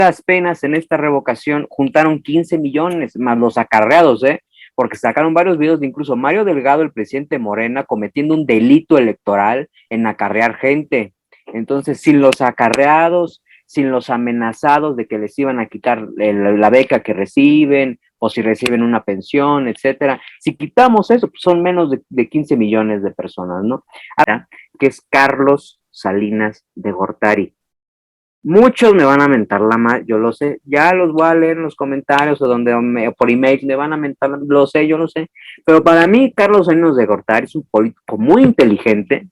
las penas en esta revocación juntaron 15 millones, más los acarreados, porque sacaron varios videos de incluso Mario Delgado, el presidente Morena, cometiendo un delito electoral en acarrear gente. Entonces, sin los acarreados, sin los amenazados de que les iban a quitar la beca que reciben, o si reciben una pensión, etcétera. Si quitamos eso, pues son menos de 15 millones de personas, ¿no? Ahora, que es Carlos Salinas de Gortari. Muchos me van a mentar la madre, yo lo sé, ya los voy a leer en los comentarios o por email me van a mentar, lo sé, yo lo sé, pero para mí Carlos Salinas de Gortari es un político muy inteligente,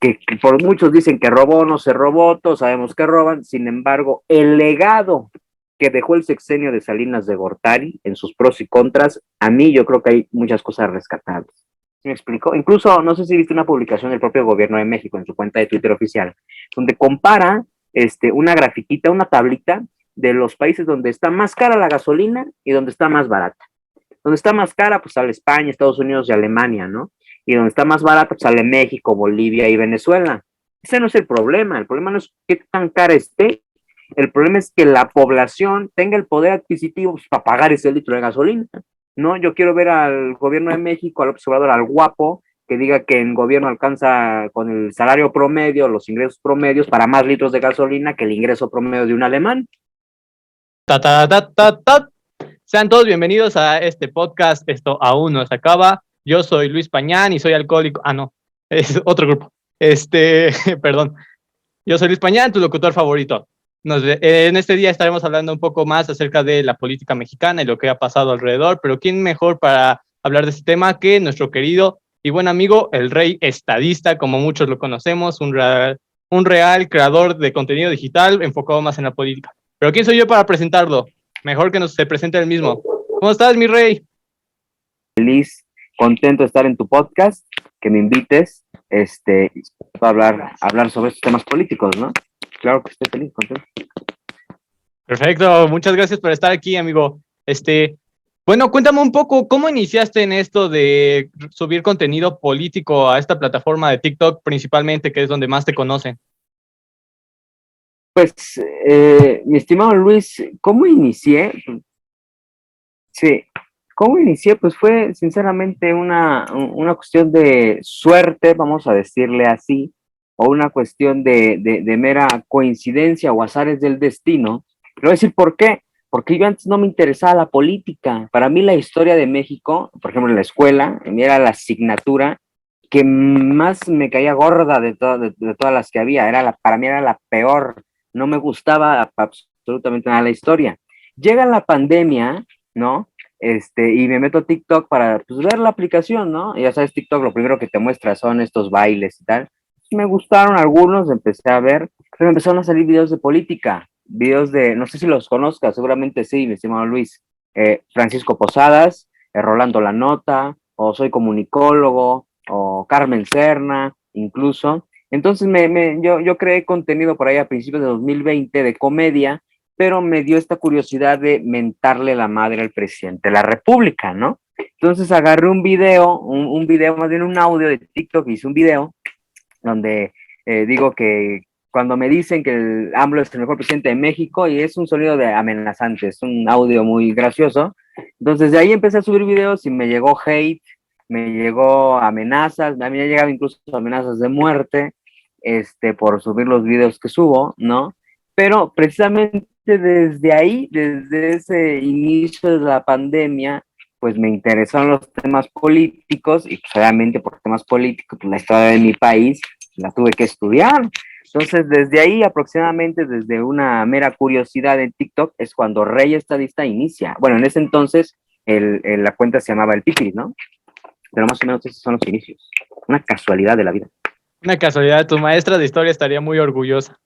que por muchos dicen que robó, no se robó, todos sabemos que roban, sin embargo, el legado que dejó el sexenio de Salinas de Gortari en sus pros y contras, a mí yo creo que hay muchas cosas rescatables. ¿Sí me explico? Incluso, no sé si viste una publicación del propio gobierno de México en su cuenta de Twitter oficial, donde compara una grafiquita, una tablita de los países donde está más cara la gasolina y donde está más barata. Donde está más cara, pues sale España, Estados Unidos y Alemania, ¿no? Y donde está más barata, pues sale México, Bolivia y Venezuela. Ese no es el problema no es qué tan cara esté, el problema es que la población tenga el poder adquisitivo pues, para pagar ese litro de gasolina, ¿no? Yo quiero ver al gobierno de México, al observador, al guapo, que diga que el gobierno alcanza con el salario promedio, los ingresos promedios para más litros de gasolina que el ingreso promedio de un alemán. Ta, ta, ta, ta, ta. Sean todos bienvenidos a este podcast. Esto aún no se acaba. Yo soy Luis Pañán y soy alcohólico. Ah, no, es otro grupo. Perdón. Yo soy Luis Pañán, tu locutor favorito. En este día estaremos hablando un poco más acerca de la política mexicana y lo que ha pasado alrededor, pero ¿quién mejor para hablar de este tema que nuestro querido y buen amigo, el rey estadista, como muchos lo conocemos, un real creador de contenido digital enfocado más en la política? Pero ¿quién soy yo para presentarlo? Mejor que se presente el mismo. ¿Cómo estás, mi rey? Feliz, contento de estar en tu podcast, que me invites, para hablar sobre estos temas políticos, ¿no? Claro que estoy feliz, contento. Perfecto, muchas gracias por estar aquí, amigo. Bueno, cuéntame un poco, ¿cómo iniciaste en esto de subir contenido político a esta plataforma de TikTok principalmente, que es donde más te conocen? Pues, mi estimado Luis, ¿cómo inicié? Sí, ¿cómo inicié? Pues fue sinceramente una cuestión de suerte, vamos a decirle así, o una cuestión de mera coincidencia o azares del destino. Pero voy a decir por qué. Porque yo antes no me interesaba la política. Para mí la historia de México, por ejemplo en la escuela, a mí era la asignatura que más me caía gorda de todas las que había. Para mí era la peor. No me gustaba absolutamente nada la historia. Llega la pandemia, ¿no? Y me meto a TikTok para pues, ver la aplicación, ¿no? Y ya sabes, TikTok lo primero que te muestra son estos bailes y tal. Me gustaron algunos, empecé a ver, pero empezaron a salir videos de política, videos de, no sé si los conozcas, seguramente sí, mi estimado Luis, Francisco Posadas, Rolando La Nota, o Soy Comunicólogo, o Carmen Serna, incluso. Entonces yo creé contenido por ahí a principios de 2020 de comedia, pero me dio esta curiosidad de mentarle la madre al presidente de la República, ¿no? Entonces agarré un video, más bien un audio de TikTok, hice un video donde digo que cuando me dicen que el AMLO es el mejor presidente de México, y es un sonido de amenazante, es un audio muy gracioso. Entonces de ahí empecé a subir videos y me llegó hate, me llegó amenazas, a mí me han llegado incluso amenazas de muerte, por subir los videos que subo, ¿no? Pero precisamente desde ahí, desde ese inicio de la pandemia, pues me interesaron los temas políticos y pues obviamente por temas políticos, pues la historia de mi país la tuve que estudiar. Entonces, desde ahí aproximadamente, desde una mera curiosidad en TikTok, es cuando Rey Estadista inicia. Bueno, en ese entonces la cuenta se llamaba El Pipis, ¿no? Pero más o menos esos son los inicios. Una casualidad de la vida. Una casualidad, tu maestra de historia estaría muy orgullosa.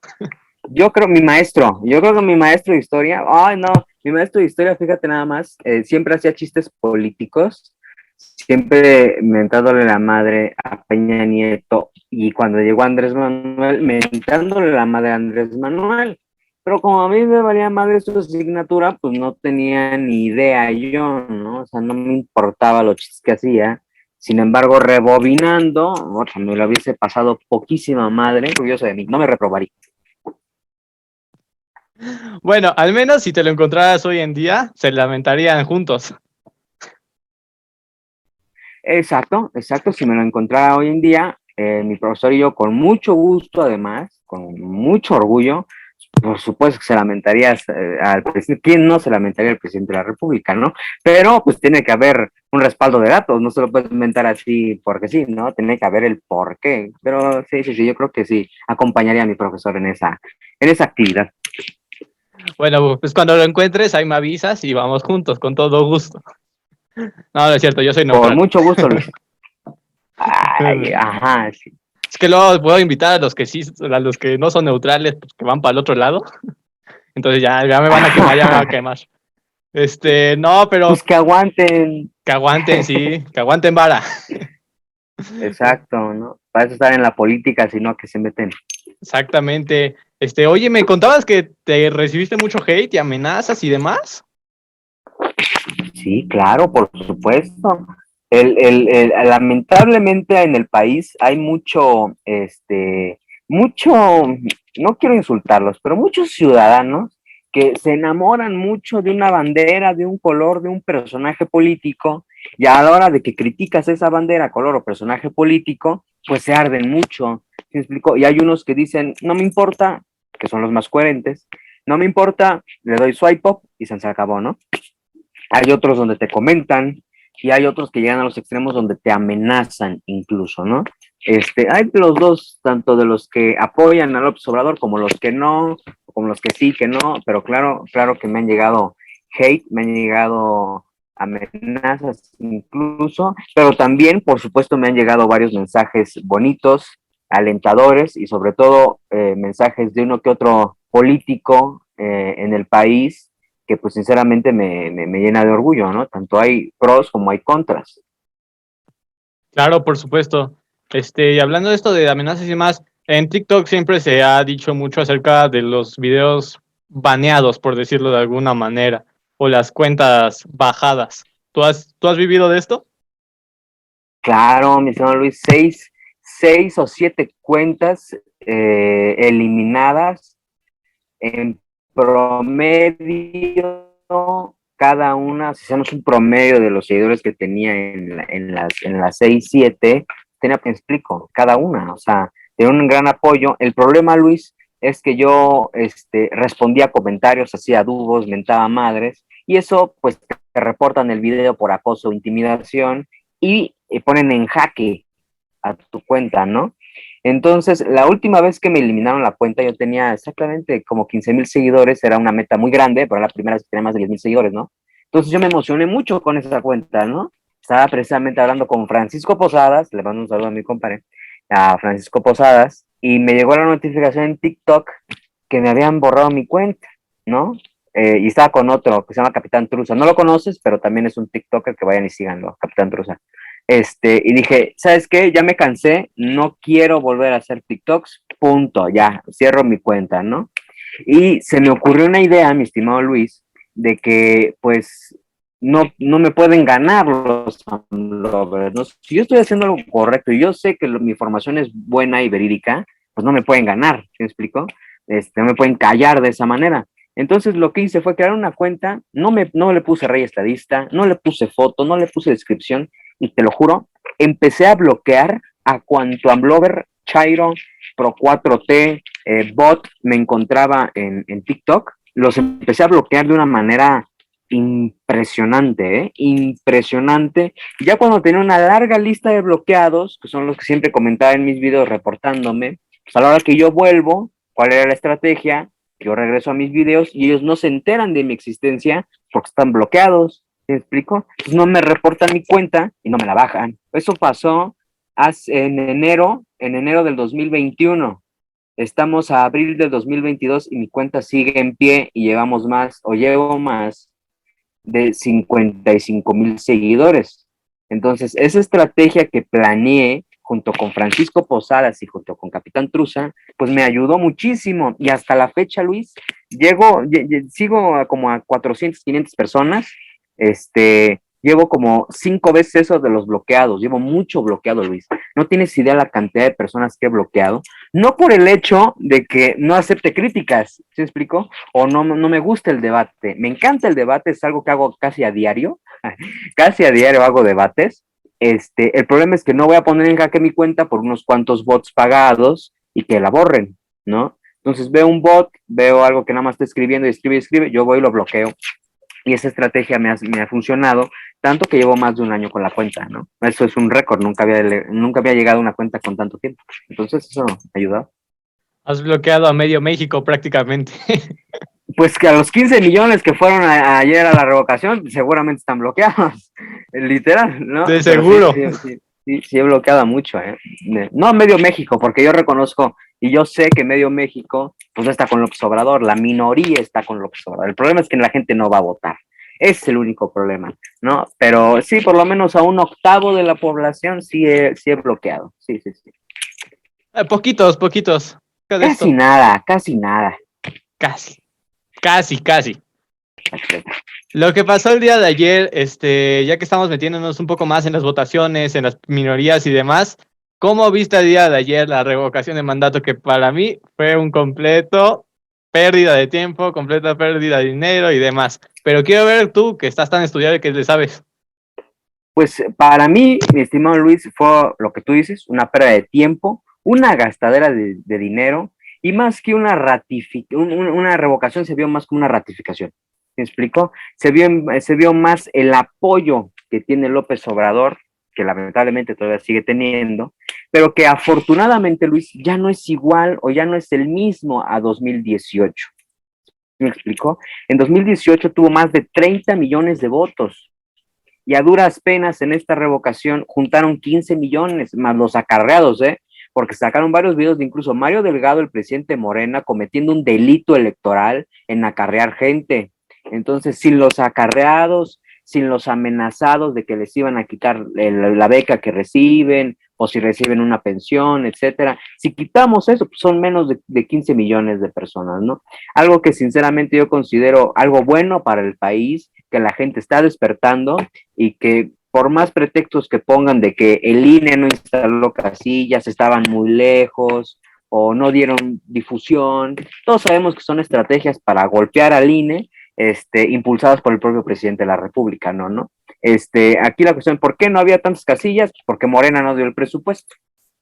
Yo creo que mi maestro de historia, ay no, mi maestro de historia, fíjate nada más, siempre hacía chistes políticos, siempre mentándole la madre a Peña Nieto, y cuando llegó Andrés Manuel, mentándole la madre a Andrés Manuel. Pero como a mí me valía madre su asignatura, pues no tenía ni idea yo, ¿no? O sea, no me importaba los chistes que hacía. Sin embargo, rebobinando, me lo hubiese pasado poquísima madre, orgulloso de mí, no me reprobaría. Bueno, al menos si te lo encontraras hoy en día, se lamentarían juntos. Exacto, exacto. Si me lo encontrara hoy en día, mi profesor y yo, con mucho gusto, además, con mucho orgullo, por supuesto que se lamentaría al presidente. ¿Quién no se lamentaría al presidente de la República, no? Pero pues tiene que haber un respaldo de datos, no se lo puedes inventar así porque sí, ¿no? Tiene que haber el porqué. Pero sí, sí, sí, yo creo que sí, acompañaría a mi profesor en esa actividad. Bueno, pues cuando lo encuentres, ahí me avisas y vamos juntos, con todo gusto. No, no es cierto, yo soy Por neutral. mucho gusto, Luis. Ay, ajá, sí. Es que luego puedo invitar a los que sí, a los que no son neutrales, pues, que van para el otro lado. Entonces ya me van a quemar, ya me van a quemar. No, pero Pues que aguanten. sí, que aguanten vara. Exacto, ¿no? Para eso estar en la política, sino que se meten. Exactamente. Oye, me contabas que te recibiste mucho hate y amenazas y demás. Sí, claro, por supuesto. Lamentablemente en el país hay mucho, mucho, no quiero insultarlos, pero muchos ciudadanos que se enamoran mucho de una bandera, de un color, de un personaje político, y a la hora de que criticas esa bandera, color o personaje político, pues se arden mucho. ¿Sí me explico? Y hay unos que dicen, no me importa, que son los más coherentes, no me importa, le doy swipe up y se acabó, ¿no? Hay otros donde te comentan y hay otros que llegan a los extremos donde te amenazan incluso, ¿no? Hay de los dos, tanto de los que apoyan a López Obrador como los que no, como los que sí, que no, pero claro, claro que me han llegado hate, me han llegado amenazas incluso, pero también, por supuesto, me han llegado varios mensajes bonitos, alentadores y sobre todo mensajes de uno que otro político en el país que pues sinceramente me llena de orgullo, ¿no? Tanto hay pros como hay contras. Claro, por supuesto. Y hablando de esto de amenazas y demás, en TikTok siempre se ha dicho mucho acerca de los videos baneados, por decirlo de alguna manera, o las cuentas bajadas. ¿Tú has vivido de esto? Claro, mi señor Luis, seis o siete cuentas eliminadas en promedio, cada una, si hacemos un promedio de los seguidores que tenía en las 6 7 tenía que explico, cada una, o sea, tenía un gran apoyo. El problema, Luis, es que yo respondía comentarios, hacía dúos, mentaba madres, y eso, pues, te reportan el video por acoso o intimidación y ponen en jaque a tu cuenta, ¿no? Entonces, la última vez que me eliminaron la cuenta, yo tenía exactamente como 15,000 seguidores, era una meta muy grande, pero la primera vez que tenía más de 10,000 seguidores, ¿no? Entonces yo me emocioné mucho con esa cuenta, ¿no? Estaba precisamente hablando con Francisco Posadas, le mando un saludo a mi compadre, a Francisco Posadas, y me llegó la notificación en TikTok que me habían borrado mi cuenta, ¿no? Y estaba con otro que se llama Capitán Truza. No lo conoces, pero también es un TikToker que vayan y síganlo, Capitán Truza. Y dije, ¿sabes qué? Ya me cansé, no quiero volver a hacer TikToks, punto, ya, cierro mi cuenta, ¿no? Y se me ocurrió una idea, mi estimado Luis, de que pues no me pueden ganar los lovers, ¿no? Si yo estoy haciendo algo correcto y yo sé que mi información es buena y verídica, pues no me pueden ganar, ¿sí me explico? No me pueden callar de esa manera. Entonces lo que hice fue crear una cuenta, no le puse rey estadista, no le puse foto, no le puse descripción, y te lo juro, empecé a bloquear a cuanto Amblover, Chairo, Pro 4T, bot me encontraba en TikTok, los empecé a bloquear de una manera impresionante, ¿eh? Impresionante. Ya cuando tenía una larga lista de bloqueados, que son los que siempre comentaba en mis videos reportándome, pues a la hora que yo vuelvo, ¿cuál era la estrategia? Yo regreso a mis videos y ellos no se enteran de mi existencia porque están bloqueados. ¿Me explico? Pues no me reportan mi cuenta y no me la bajan. Eso pasó en enero del 2021. Estamos a abril del 2022 y mi cuenta sigue en pie y llevamos más, o llevo más de 55,000 seguidores. Entonces, esa estrategia que planeé junto con Francisco Posadas y junto con Capitán Truza, pues me ayudó muchísimo. Y hasta la fecha, Luis, sigo como a 400, 500 personas, Llevo como 5 veces eso de los bloqueados. Llevo mucho bloqueado, Luis. No tienes idea la cantidad de personas que he bloqueado. No por el hecho de que no acepte críticas, ¿sí me explico? O no me gusta el debate. Me encanta el debate, es algo que hago casi a diario. Casi a diario hago debates. El problema es que no voy a poner en jaque mi cuenta por unos cuantos bots pagados y que la borren, ¿no? Entonces veo un bot, veo algo que nada más está escribiendo y escribe, yo voy y lo bloqueo. Y esa estrategia me ha funcionado, tanto que llevo más de un año con la cuenta, ¿no? Eso es un récord, nunca había llegado a una cuenta con tanto tiempo. Entonces eso me ha ayudado. Has bloqueado a medio México prácticamente. Pues que a los 15 millones que fueron ayer a la revocación, seguramente están bloqueados, literal, ¿no? De Pero seguro. sí he bloqueado mucho, ¿eh? No medio México, porque yo reconozco y yo sé que medio México, pues está con López Obrador, la minoría está con López Obrador. El problema es que la gente no va a votar. Ese es el único problema, ¿no? Pero sí, por lo menos a un octavo de la población sí he bloqueado. Sí. Poquitos. De Casi esto. nada, casi nada. Casi. Lo que pasó el día de ayer, ya que estamos metiéndonos un poco más en las votaciones, en las minorías y demás, ¿cómo viste el día de ayer la revocación de mandato? Que para mí fue un completo pérdida de tiempo, completa pérdida de dinero y demás. Pero quiero ver tú, que estás tan estudiado y que le sabes. Pues para mí, mi estimado Luis, fue lo que tú dices, una pérdida de tiempo, una gastadera de dinero y más que una revocación se vio más como una ratificación. ¿Me explico? Se vio más el apoyo que tiene López Obrador, que lamentablemente todavía sigue teniendo, pero que afortunadamente, Luis, ya no es igual o ya no es el mismo a 2018. ¿Me explico? En 2018 tuvo más de 30 millones de votos y a duras penas en esta revocación juntaron 15 millones más los acarreados, porque sacaron varios videos de incluso Mario Delgado, el presidente Morena, cometiendo un delito electoral en acarrear gente. Entonces, sin los acarreados, sin los amenazados de que les iban a quitar la beca que reciben o si reciben una pensión, etcétera. Si quitamos eso, pues son menos de 15 millones de personas, ¿no? Algo que sinceramente yo considero algo bueno para el país, que la gente está despertando y que por más pretextos que pongan de que el INE no instaló casillas, estaban muy lejos o no dieron difusión, todos sabemos que son estrategias para golpear al INE, impulsadas por el propio presidente de la República, ¿no? Aquí la cuestión, ¿por qué no había tantas casillas? Pues porque Morena no dio el presupuesto.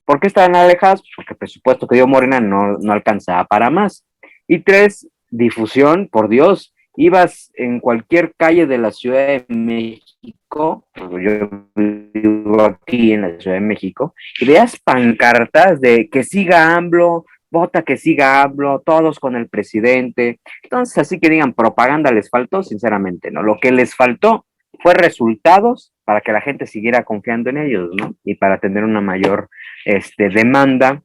¿Por qué estaban alejadas? Pues porque el presupuesto que dio Morena no alcanzaba para más. Y 3, difusión, por Dios, ibas en cualquier calle de la Ciudad de México, yo vivo aquí en la Ciudad de México, y veas pancartas de que siga AMLO, vota que siga AMLO, todos con el presidente. Entonces, así que digan, propaganda les faltó, sinceramente, ¿no? Lo que les faltó fue resultados para que la gente siguiera confiando en ellos, ¿no? Y para tener una mayor demanda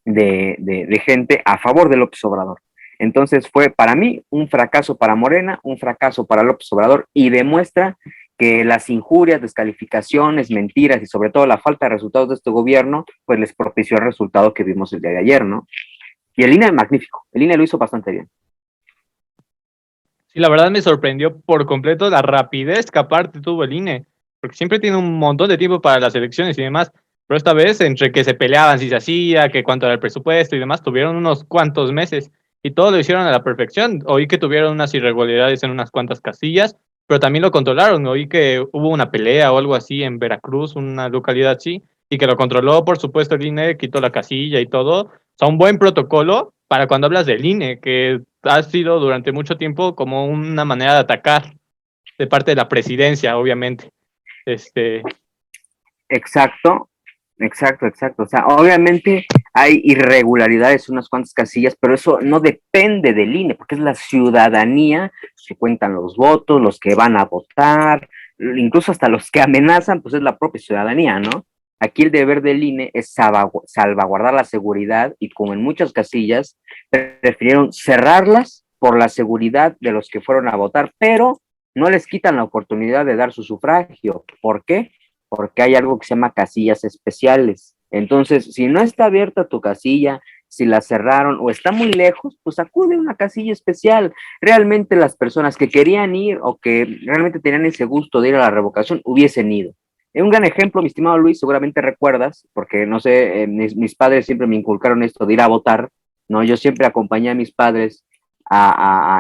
de gente a favor de López Obrador. Entonces fue para mí un fracaso para Morena, un fracaso para López Obrador y demuestra que las injurias, descalificaciones, mentiras y sobre todo la falta de resultados de este gobierno, pues les propició el resultado que vimos el día de ayer, ¿no? Y el INE es magnífico, el INE lo hizo bastante bien. Sí, la verdad me sorprendió por completo la rapidez que aparte tuvo el INE, porque siempre tiene un montón de tiempo para las elecciones y demás, pero esta vez entre que se peleaban si se hacía, que cuánto era el presupuesto y demás, tuvieron unos cuantos meses y todo lo hicieron a la perfección. Oí que tuvieron unas irregularidades en unas cuantas casillas, pero también lo controlaron. Oí que hubo una pelea o algo así en Veracruz, una localidad así, y que lo controló, por supuesto, el INE, quitó la casilla y todo. O sea, un buen protocolo para cuando hablas del INE, que ha sido durante mucho tiempo como una manera de atacar de parte de la presidencia, obviamente. Exacto. O sea, obviamente hay irregularidades en unas cuantas casillas, pero eso no depende del INE, porque es la ciudadanía que cuentan los votos, los que van a votar, incluso hasta los que amenazan, pues es la propia ciudadanía, ¿no? Aquí el deber del INE es salvaguardar la seguridad y como en muchas casillas, prefirieron cerrarlas por la seguridad de los que fueron a votar, pero no les quitan la oportunidad de dar su sufragio. ¿Por qué? Porque hay algo que se llama casillas especiales. Entonces, si no está abierta tu casilla, si la cerraron o está muy lejos, pues acude a una casilla especial. Realmente las personas que querían ir o que realmente tenían ese gusto de ir a la revocación hubiesen ido. Un gran ejemplo, mi estimado Luis, seguramente recuerdas, porque no sé, mis padres siempre me inculcaron esto de ir a votar, ¿no? Yo siempre acompañé a mis padres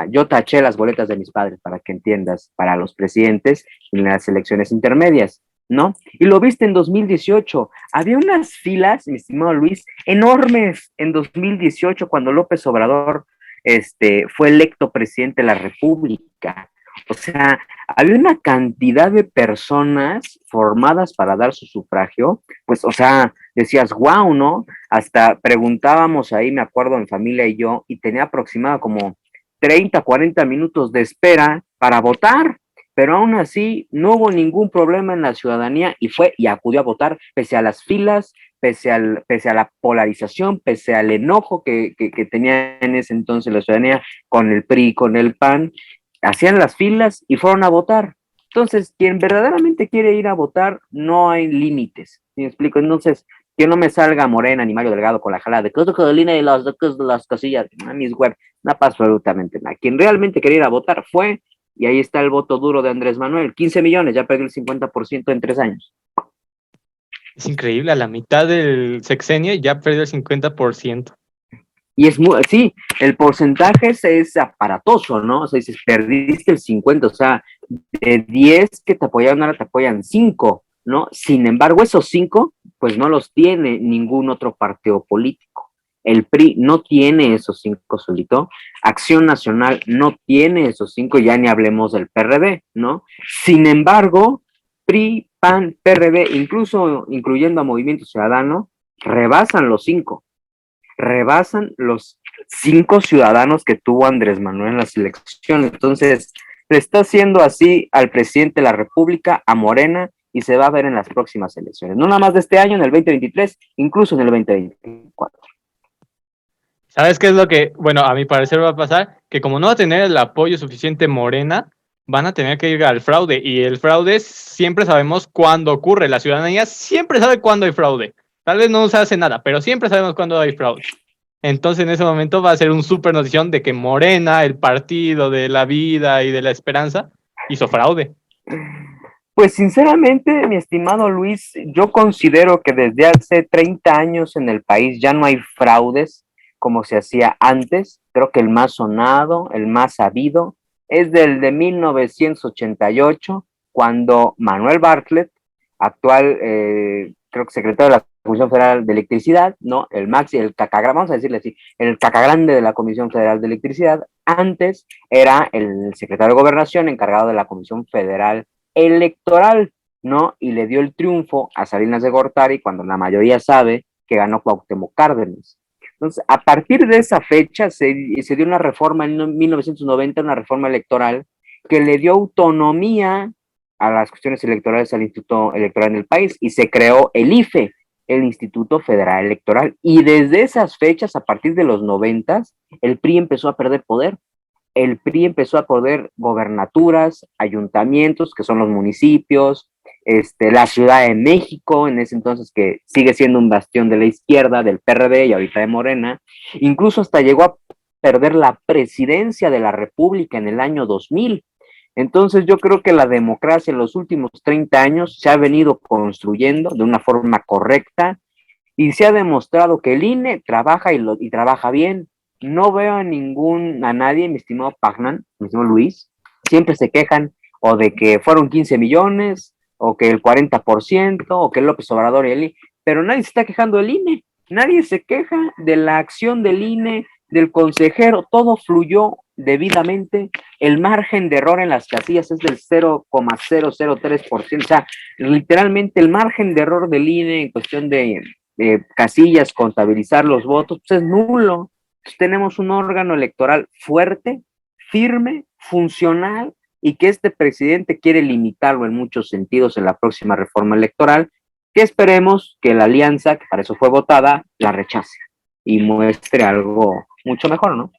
yo taché las boletas de mis padres, para que entiendas, para los presidentes en las elecciones intermedias, ¿no? Y lo viste en 2018. Había unas filas, mi estimado Luis, enormes en 2018 cuando López Obrador fue electo presidente de la República. O sea, había una cantidad de personas formadas para dar su sufragio, pues, o sea, decías, wow, ¿no? Hasta preguntábamos ahí, me acuerdo, en familia y yo, y tenía aproximado como 30, 40 minutos de espera para votar, pero aún así no hubo ningún problema en la ciudadanía y fue y acudió a votar pese a las filas, pese a la polarización, pese al enojo que tenía en ese entonces la ciudadanía con el PRI, con el PAN, hacían las filas y fueron a votar. Entonces, quien verdaderamente quiere ir a votar, no hay límites. ¿Sí me explico? Entonces, que no me salga Morena ni Mario Delgado con la jalada de que de línea y las casillas, a mis web, no pasa absolutamente nada. Quien realmente quería ir a votar fue, y ahí está el voto duro de Andrés Manuel, 15 millones, ya perdió el 50% en 3 años. Es increíble, a la mitad del sexenio ya perdió el 50%. Y es muy, sí, el porcentaje es aparatoso, ¿no? O sea, dices, perdiste el 50, o sea, de 10 que te apoyaron, ahora te apoyan 5, ¿no? Sin embargo, esos 5, pues no los tiene ningún otro partido político. El PRI no tiene esos 5 solito. Acción Nacional no tiene esos 5, ya ni hablemos del PRD, ¿no? Sin embargo, PRI, PAN, PRD, incluso incluyendo a Movimiento Ciudadano, rebasan los 5, rebasan los 5 ciudadanos que tuvo Andrés Manuel en las elecciones. Entonces, le está haciendo así al presidente de la República, a Morena, y se va a ver en las próximas elecciones. No nada más de este año, en el 2023, incluso en el 2024. ¿Sabes qué es lo que, bueno, a mi parecer va a pasar? Que como no va a tener el apoyo suficiente Morena, van a tener que ir al fraude. Y el fraude siempre sabemos cuándo ocurre. La ciudadanía siempre sabe cuándo hay fraude. Tal vez no se hace nada, pero siempre sabemos cuándo hay fraude. Entonces en ese momento va a ser un súper notición de que Morena, el partido de la vida y de la esperanza, hizo fraude. Pues sinceramente, mi estimado Luis, yo considero que desde hace 30 años en el país ya no hay fraudes como se hacía antes. Creo que el más sonado, el más sabido, es del de 1988, cuando Manuel Bartlett, actual, creo que secretario de la Comisión Federal de Electricidad, ¿no? El Maxi, el cacagrande, vamos a decirle así, el cacagrande de la Comisión Federal de Electricidad, antes era el secretario de Gobernación encargado de la Comisión Federal Electoral, ¿no? Y le dio el triunfo a Salinas de Gortari cuando la mayoría sabe que ganó Cuauhtémoc Cárdenas. Entonces, a partir de esa fecha se dio una reforma en 1990, una reforma electoral que le dio autonomía a las cuestiones electorales al Instituto Electoral en el país y se creó el IFE, el Instituto Federal Electoral. Y desde esas fechas, a partir de los 90, el PRI empezó a perder poder. El PRI empezó a perder gobernaturas, ayuntamientos, que son los municipios, la Ciudad de México, en ese entonces que sigue siendo un bastión de la izquierda, del PRD y ahorita de Morena, incluso hasta llegó a perder la presidencia de la República en el año 2000. Entonces yo creo que la democracia en los últimos 30 años se ha venido construyendo de una forma correcta y se ha demostrado que el INE trabaja y trabaja bien. No veo a nadie, mi estimado Pagnan, mi estimado Luis, siempre se quejan o de que fueron 15 millones, o que el 40%, o que López Obrador y el INE, pero nadie se está quejando del INE, nadie se queja de la acción del INE, del consejero, todo fluyó debidamente, el margen de error en las casillas es del 0,003%, o sea, literalmente el margen de error del INE en cuestión de casillas, contabilizar los votos, pues es nulo. Entonces, tenemos un órgano electoral fuerte, firme, funcional, y que este presidente quiere limitarlo en muchos sentidos en la próxima reforma electoral, que esperemos que la alianza, que para eso fue votada, la rechace y muestre algo mucho mejor, ¿no?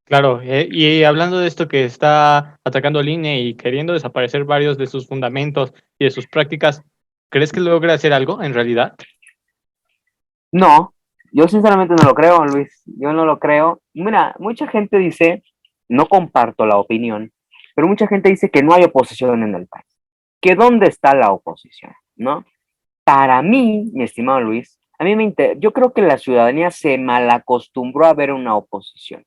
Claro, y hablando de esto que está atacando al INE y queriendo desaparecer varios de sus fundamentos y de sus prácticas, ¿crees que logre hacer algo en realidad? No, Yo sinceramente no lo creo, Luis, yo no lo creo. Mira, mucha gente dice, no comparto la opinión, pero mucha gente dice que no hay oposición en el país, que dónde está la oposición, ¿no? Para mí, mi estimado Luis, a mí yo creo que la ciudadanía se malacostumbró a ver una oposición.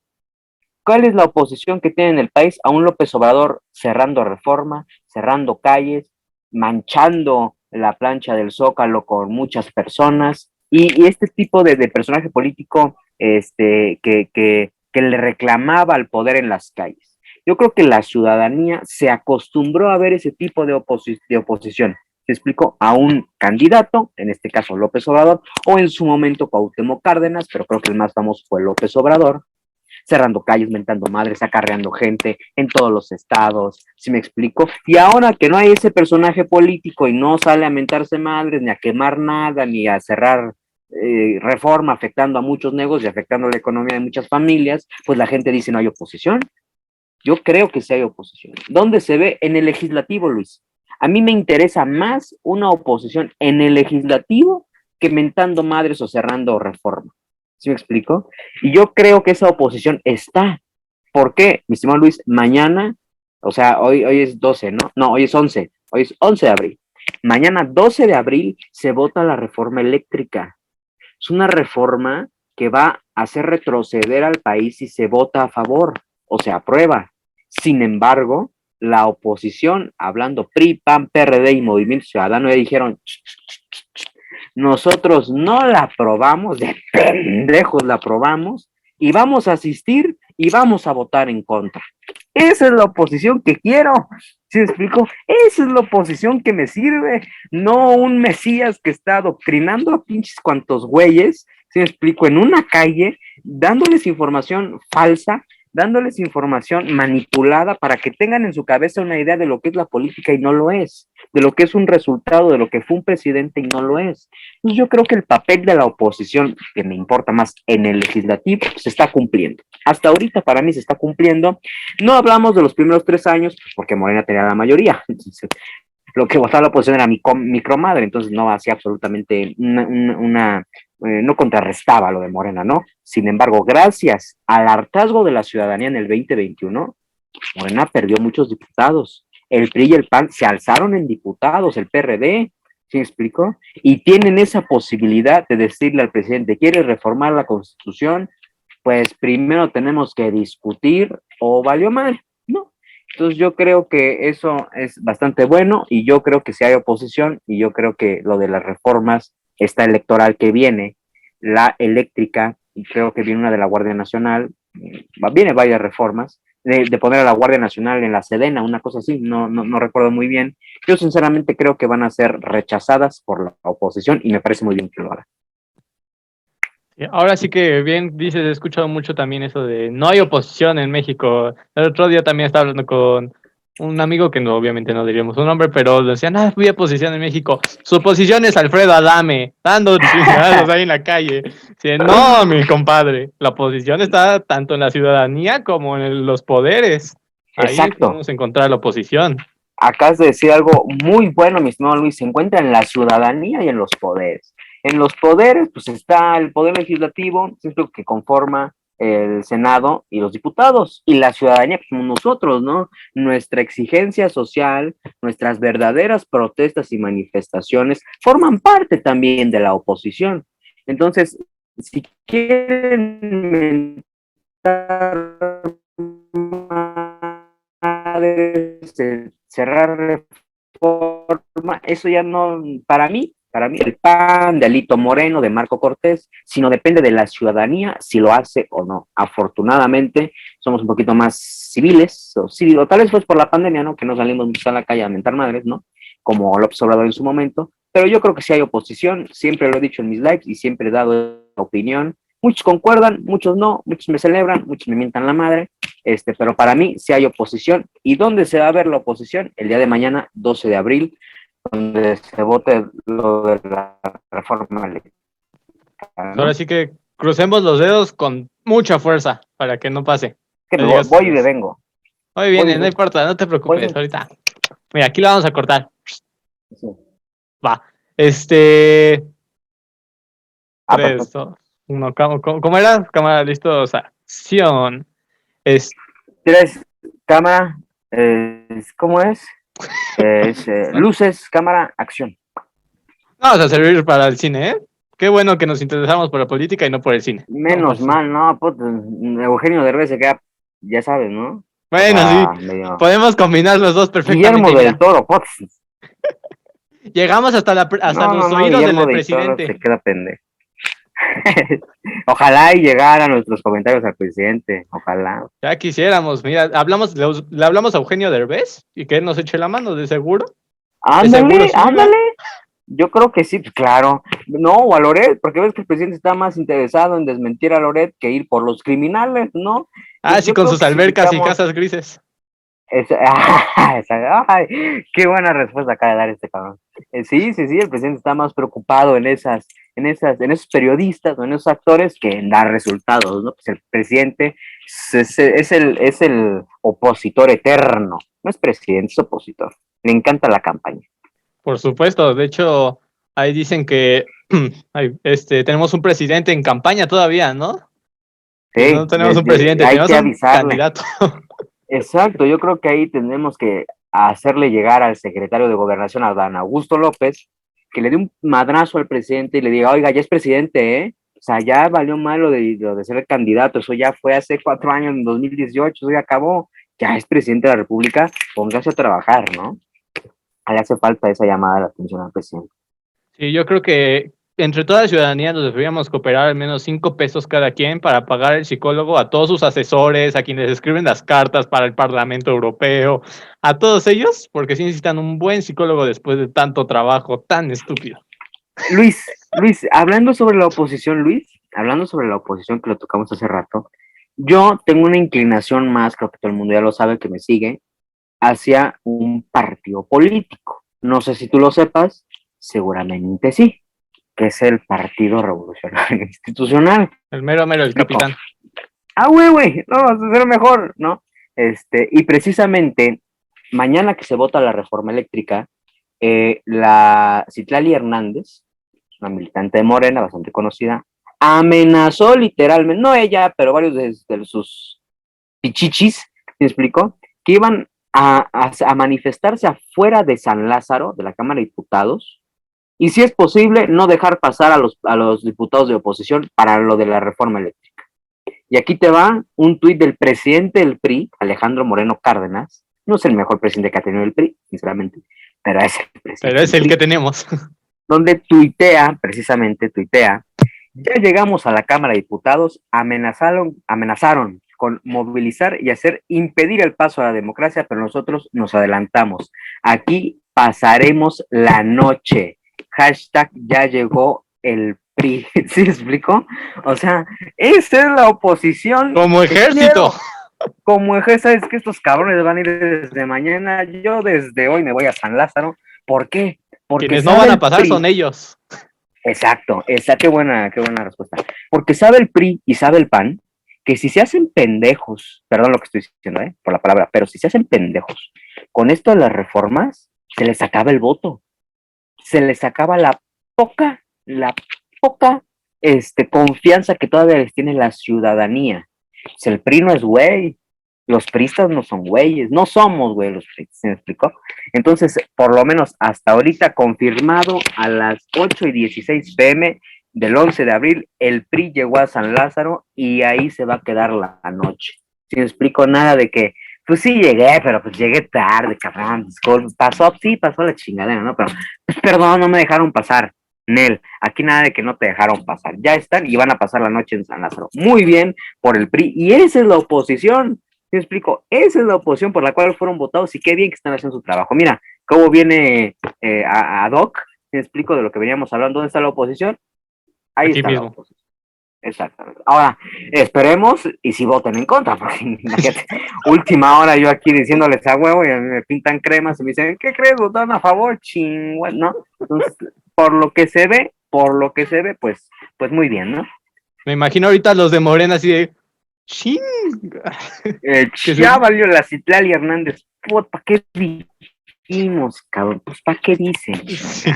¿Cuál es la oposición que tiene en el país? A un López Obrador cerrando Reforma, cerrando calles, manchando la plancha del Zócalo con muchas personas y este tipo de personaje político que le reclamaba el poder en las calles. Yo creo que la ciudadanía se acostumbró a ver ese tipo de oposición. ¿Se explicó? A un candidato, en este caso López Obrador, o en su momento Cuauhtémoc Cárdenas, pero creo que el más famoso fue López Obrador, cerrando calles, mentando madres, acarreando gente en todos los estados, ¿sí me explico? Y ahora que no hay ese personaje político y no sale a mentarse madres, ni a quemar nada, ni a cerrar reforma afectando a muchos negocios y afectando la economía de muchas familias, pues la gente dice no hay oposición. Yo creo que sí hay oposición. ¿Dónde se ve? En el legislativo, Luis. A mí me interesa más una oposición en el legislativo que mentando madres o cerrando reforma. ¿Sí me explico? Y yo creo que esa oposición está. ¿Por qué, mi estimado Luis? Mañana, o sea, hoy es 12, ¿no? No, hoy es 11. Hoy es 11 de abril. Mañana, 12 de abril, se vota la reforma eléctrica. Es una reforma que va a hacer retroceder al país si se vota a favor o se aprueba. Sin embargo, la oposición, hablando PRI, PAN, PRD y Movimiento Ciudadano, ya dijeron, nosotros no la aprobamos, de pendejos la aprobamos, y vamos a asistir y vamos a votar en contra. Esa es la oposición que quiero. ¿Sí me explico? Esa es la oposición que me sirve, no un Mesías que está adoctrinando a pinches cuantos güeyes, ¿sí me explico? En una calle, dándoles información falsa, dándoles información manipulada para que tengan en su cabeza una idea de lo que es la política y no lo es, de lo que es un resultado, de lo que fue un presidente y no lo es. Entonces yo creo que el papel de la oposición, que me importa más en el legislativo, se está cumpliendo. Hasta ahorita para mí se está cumpliendo. No hablamos de los primeros 3 años, porque Morena tenía la mayoría. Entonces, lo que votaba la oposición era mi micromadre, entonces no hacía absolutamente no contrarrestaba lo de Morena, ¿no? Sin embargo, gracias al hartazgo de la ciudadanía en el 2021, Morena perdió muchos diputados. El PRI y el PAN se alzaron en diputados, el PRD, ¿sí me explico? Y tienen esa posibilidad de decirle al presidente, ¿quieres reformar la Constitución? Pues primero tenemos que discutir o valió mal, ¿no? Entonces yo creo que eso es bastante bueno y yo creo que si hay oposición y yo creo que lo de las reformas, esta electoral que viene, la eléctrica, y creo que viene una de la Guardia Nacional, viene varias reformas, de poner a la Guardia Nacional en la Sedena, una cosa así, no recuerdo muy bien. Yo sinceramente creo que van a ser rechazadas por la oposición y me parece muy bien que lo hagan. Ahora sí que bien dices, he escuchado mucho también eso de no hay oposición en México. El otro día también estaba hablando con un amigo que no, obviamente no diríamos su nombre, pero decían, fui a oposición en México. Su oposición es Alfredo Adame, dando chingados ahí en la calle. Dice, no, mi compadre, la oposición está tanto en la ciudadanía como en los poderes. Ahí Exacto. podemos encontrar la oposición. Acabas de decir algo muy bueno, mi estimado Luis, se encuentra en la ciudadanía y en los poderes. En los poderes, pues está el poder legislativo, es lo que conforma el Senado y los diputados, y la ciudadanía, pues, como nosotros, ¿no? Nuestra exigencia social, nuestras verdaderas protestas y manifestaciones forman parte también de la oposición. Entonces, si quieren cerrar reforma, eso ya no, para mí el PAN de Alito Moreno, de Marco Cortés, sino depende de la ciudadanía si lo hace o no. Afortunadamente, somos un poquito más civiles, o tal vez fue por la pandemia, ¿no? Que no salimos mucho a la calle a mentar madres, ¿no? Como López Obrador en su momento, pero yo creo que sí hay oposición, siempre lo he dicho en mis lives y siempre he dado opinión. Muchos concuerdan, muchos no, muchos me celebran, muchos me mientan la madre, pero para mí sí hay oposición. ¿Y dónde se va a ver la oposición? El día de mañana, 12 de abril, donde se vote lo de la reforma eléctrica, Ahora ¿no? sí que crucemos los dedos con mucha fuerza para que no pase. Que No me digas, voy y me vengo. muy Voy bien, y no vengo. importa, no te Voy y preocupes, vengo. ahorita. Mira, aquí la vamos a cortar. Sí. Va. Ah, 3, perfecto. 2. Uno, ¿cómo era? Cámara, listos, acción. Es, 3, cámara, ¿cómo es? Luces, cámara, acción. Vamos a servir para el cine, ¿eh? Qué bueno que nos interesamos por la política y no por el cine. Menos mal, no, puto, Eugenio Derbez se queda, ya sabes, ¿no? O Bueno, sí, sea, medio... podemos combinar los dos perfectamente. Guillermo Y del mira, Toro, puto. llegamos hasta los No, oídos Guillermo del del Toro presidente. se queda pendejo. Ojalá y llegara nuestros comentarios al presidente, ojalá. Ya quisiéramos, mira, le hablamos a Eugenio Derbez y que él nos eche la mano, de seguro. De seguro Ándale, sí, ¿verdad? ándale. Yo creo que sí, pues claro. No, o a Loret, porque ves que el presidente está más interesado en desmentir a Loret que ir por los criminales, ¿no? Ah, Entonces sí, yo con creo sus que si albercas y invitamos... casas grises. Ay, qué buena respuesta acaba de dar este cabrón. Sí, el presidente está más preocupado en esos periodistas o en esos actores que en dar resultados, ¿no? Pues el presidente es el opositor eterno, no es presidente, es opositor. Le encanta la campaña. Por supuesto, de hecho, ahí dicen que tenemos un presidente en campaña todavía, ¿no? Y no Sí, tenemos un presidente, hay tenemos que un avisarle. candidato. Exacto, yo creo que ahí tenemos que hacerle llegar al secretario de Gobernación, a Dan Augusto López, que le dé un madrazo al presidente y le diga, oiga, ya es presidente, ¿eh? O sea, ya valió mal lo de ser el candidato, eso ya fue hace 4 años, en 2018, eso ya acabó, ya es presidente de la República, póngase a trabajar, ¿no? Ahí hace falta esa llamada de atención al presidente. Sí, yo creo que entre toda la ciudadanía nos deberíamos cooperar al menos 5 pesos cada quien para pagar el psicólogo a todos sus asesores, a quienes escriben las cartas para el Parlamento Europeo, a todos ellos, porque sí necesitan un buen psicólogo después de tanto trabajo tan estúpido. Luis, hablando sobre la oposición, hablando sobre la oposición que lo tocamos hace rato, yo tengo una inclinación más, creo que todo el mundo ya lo sabe que me sigue, hacia un partido político. No sé si tú lo sepas, seguramente sí, que es el Partido Revolucionario Institucional. El mero, ¿Me el explico? capitán. Güey, no, vas a ser mejor, ¿no? Y precisamente, mañana que se vota la reforma eléctrica, la Citlali Hernández, una militante de Morena, bastante conocida, amenazó literalmente, no ella, pero varios de sus pichichis, ¿me explicó? Que iban a manifestarse afuera de San Lázaro, de la Cámara de Diputados, y si es posible, no dejar pasar a los diputados de oposición para lo de la reforma eléctrica. Y aquí te va un tuit del presidente del PRI, Alejandro Moreno Cárdenas, no es el mejor presidente que ha tenido el PRI, sinceramente, pero es el presidente. Pero es el que tenemos. Donde precisamente tuitea, ya llegamos a la Cámara de Diputados, amenazaron con movilizar y impedir el paso a la democracia, pero nosotros nos adelantamos. Aquí pasaremos la noche. Hashtag ya llegó el PRI. ¿Sí explico? O sea, esa es la oposición. Como ejército. Como ejército, es que estos cabrones van a ir desde mañana. Yo desde hoy me voy a San Lázaro. ¿Por qué? Porque quienes no van a pasar son ellos. Exacto, qué buena respuesta. Porque sabe el PRI y sabe el PAN que si se hacen pendejos, perdón lo que estoy diciendo, por la palabra, pero si se hacen pendejos con esto de las reformas, se les acaba el voto, se les acaba la poca confianza que todavía les tiene la ciudadanía. Si el PRI no es güey, los priistas no son güeyes, no somos güey los priistas, ¿se me explicó? Entonces, por lo menos hasta ahorita confirmado a las 8:16 p.m. del 11 de abril, el PRI llegó a San Lázaro y ahí se va a quedar la noche. Si me explico, nada de que, pues sí llegué, pero pues llegué tarde, cabrón, pasó la chingadera, ¿no? Pero, pues perdón, no me dejaron pasar. Nel, aquí nada de que no te dejaron pasar, ya están y van a pasar la noche en San Lázaro. Muy bien por el PRI, y esa es la oposición. ¿Me explico? Esa es la oposición por la cual fueron votados y qué bien que están haciendo su trabajo. Mira, cómo viene a Doc, ¿me explico de lo que veníamos hablando? ¿Dónde está la oposición? Ahí aquí está mismo. la oposición. Exactamente. Ahora, esperemos y si voten en contra, porque imagínate, última hora yo aquí diciéndoles a huevo y a mí me pintan cremas y me dicen, ¿qué crees? ¿Votaron a favor? Chingüen, ¿no? Entonces, por lo que se ve, pues muy bien, ¿no? Me imagino ahorita los de Morena así de ¡ching! Ya valió la Citlali Hernández, puta, qué decimos, cabrón, pues ¿para qué dicen? Sí.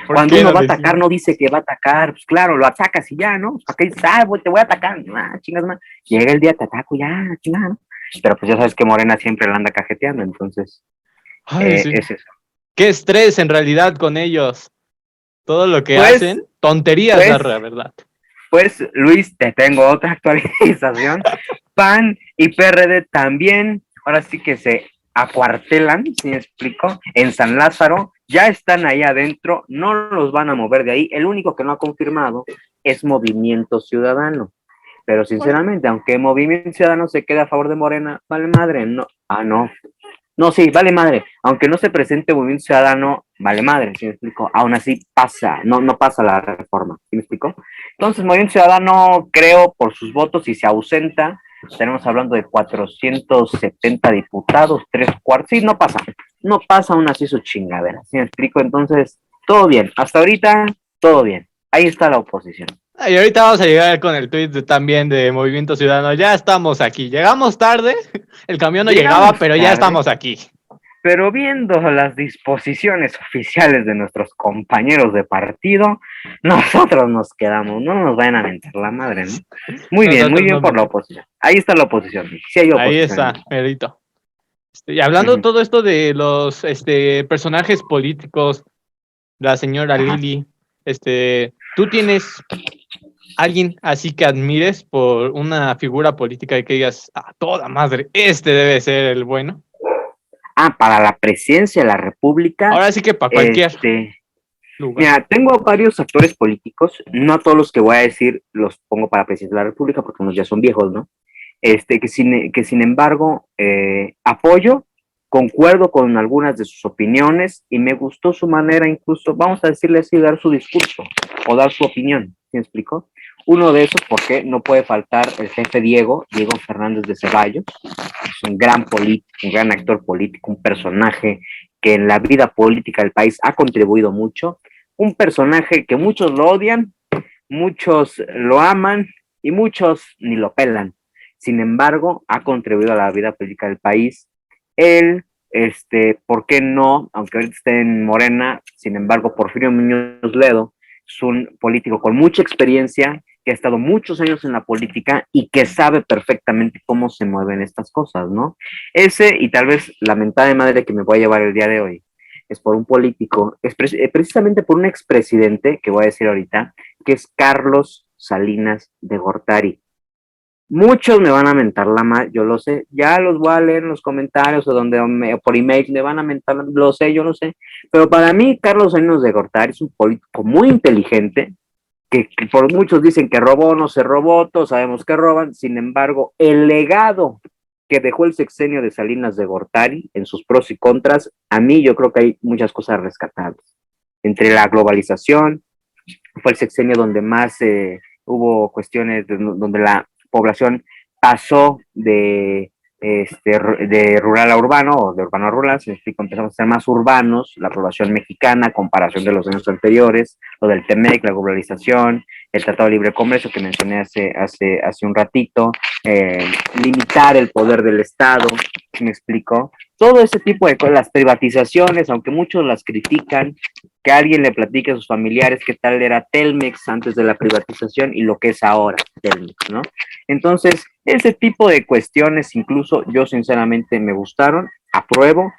Cuando uno va a atacar, no dice que va a atacar, pues claro, lo atacas y ya, ¿no? ¿Para qué dices, te voy a atacar? Chingas más. Llega el día, te ataco, ya, chingada, ¿no? Pero pues ya sabes que Morena siempre la anda cajeteando, entonces, Ay, sí. es eso. Qué estrés en realidad con ellos. Todo lo que Pues, hacen, tonterías, la verdad. Pues, Luis, te tengo otra actualización. PAN y PRD también, ahora sí que se acuartelan, ¿sí me explico? En San Lázaro, ya están ahí adentro, no los van a mover de ahí. El único que no ha confirmado es Movimiento Ciudadano. Pero sinceramente, aunque Movimiento Ciudadano se quede a favor de Morena, vale madre, no. No. No, sí, vale madre. Aunque no se presente Movimiento Ciudadano, vale madre, ¿sí me explico? Aún así pasa, no pasa la reforma, ¿sí me explico? Entonces, Movimiento Ciudadano, creo, por sus votos, si se ausenta, estaremos hablando de 470 diputados, 3/4, sí, no pasa aún así su chingadera, ¿sí me explico? Entonces, todo bien, hasta ahorita, todo bien. Ahí está la oposición. Y ahorita vamos a llegar con el tweet también de Movimiento Ciudadano. Ya estamos aquí. Llegamos tarde. El camión no llegaba, pero ya estamos aquí. Pero viendo las disposiciones oficiales de nuestros compañeros de partido, nosotros nos quedamos. No nos vayan a mentar la madre, ¿no? Muy bien por la oposición. Ahí está la oposición. Sí hay oposición. Ahí está, Merito. Y hablando todo esto de los personajes políticos, la señora Lili, ¿tú tienes alguien así que admires por una figura política y que digas, a toda madre, debe ser el bueno? Para la presidencia de la República. Ahora sí que para cualquier lugar. Mira, tengo varios actores políticos, no todos los que voy a decir los pongo para presidencia de la República porque unos ya son viejos, ¿no? Que sin embargo apoyo, concuerdo con algunas de sus opiniones y me gustó su manera, incluso, vamos a decirle así, dar su discurso o dar su opinión, ¿sí me explico? Uno de esos, porque no puede faltar el jefe Diego Fernández de Ceballos, es un gran político, un gran actor político, un personaje que en la vida política del país ha contribuido mucho, un personaje que muchos lo odian, muchos lo aman y muchos ni lo pelan. Sin embargo, ha contribuido a la vida política del país. Él, ¿por qué no? Aunque ahorita esté en Morena, sin embargo, Porfirio Muñoz Ledo es un político con mucha experiencia, que ha estado muchos años en la política y que sabe perfectamente cómo se mueven estas cosas, ¿no? Ese, y tal vez la mentada de madre que me voy a llevar el día de hoy, es por un político, es precisamente por un expresidente, que voy a decir ahorita, que es Carlos Salinas de Gortari. Muchos me van a mentar la madre, yo lo sé, ya los voy a leer en los comentarios o por email me van a mentar, lo sé, yo lo sé, pero para mí Carlos Salinas de Gortari es un político muy inteligente, que por muchos dicen que robó, no se robó, todos sabemos que roban, sin embargo, el legado que dejó el sexenio de Salinas de Gortari en sus pros y contras, a mí yo creo que hay muchas cosas rescatables. Entre la globalización, fue el sexenio donde más hubo cuestiones donde la población pasó de rural a urbano o de urbano a rural, empezamos a ser más urbanos, la población mexicana a comparación de los años anteriores, lo del TEMEC, la globalización, el Tratado de Libre Comercio que mencioné hace un ratito, limitar el poder del Estado, ¿me explico? Todo ese tipo de cosas, las privatizaciones, aunque muchos las critican, que alguien le platique a sus familiares qué tal era Telmex antes de la privatización y lo que es ahora Telmex, ¿no? Entonces, ese tipo de cuestiones, incluso yo sinceramente me gustaron, apruebo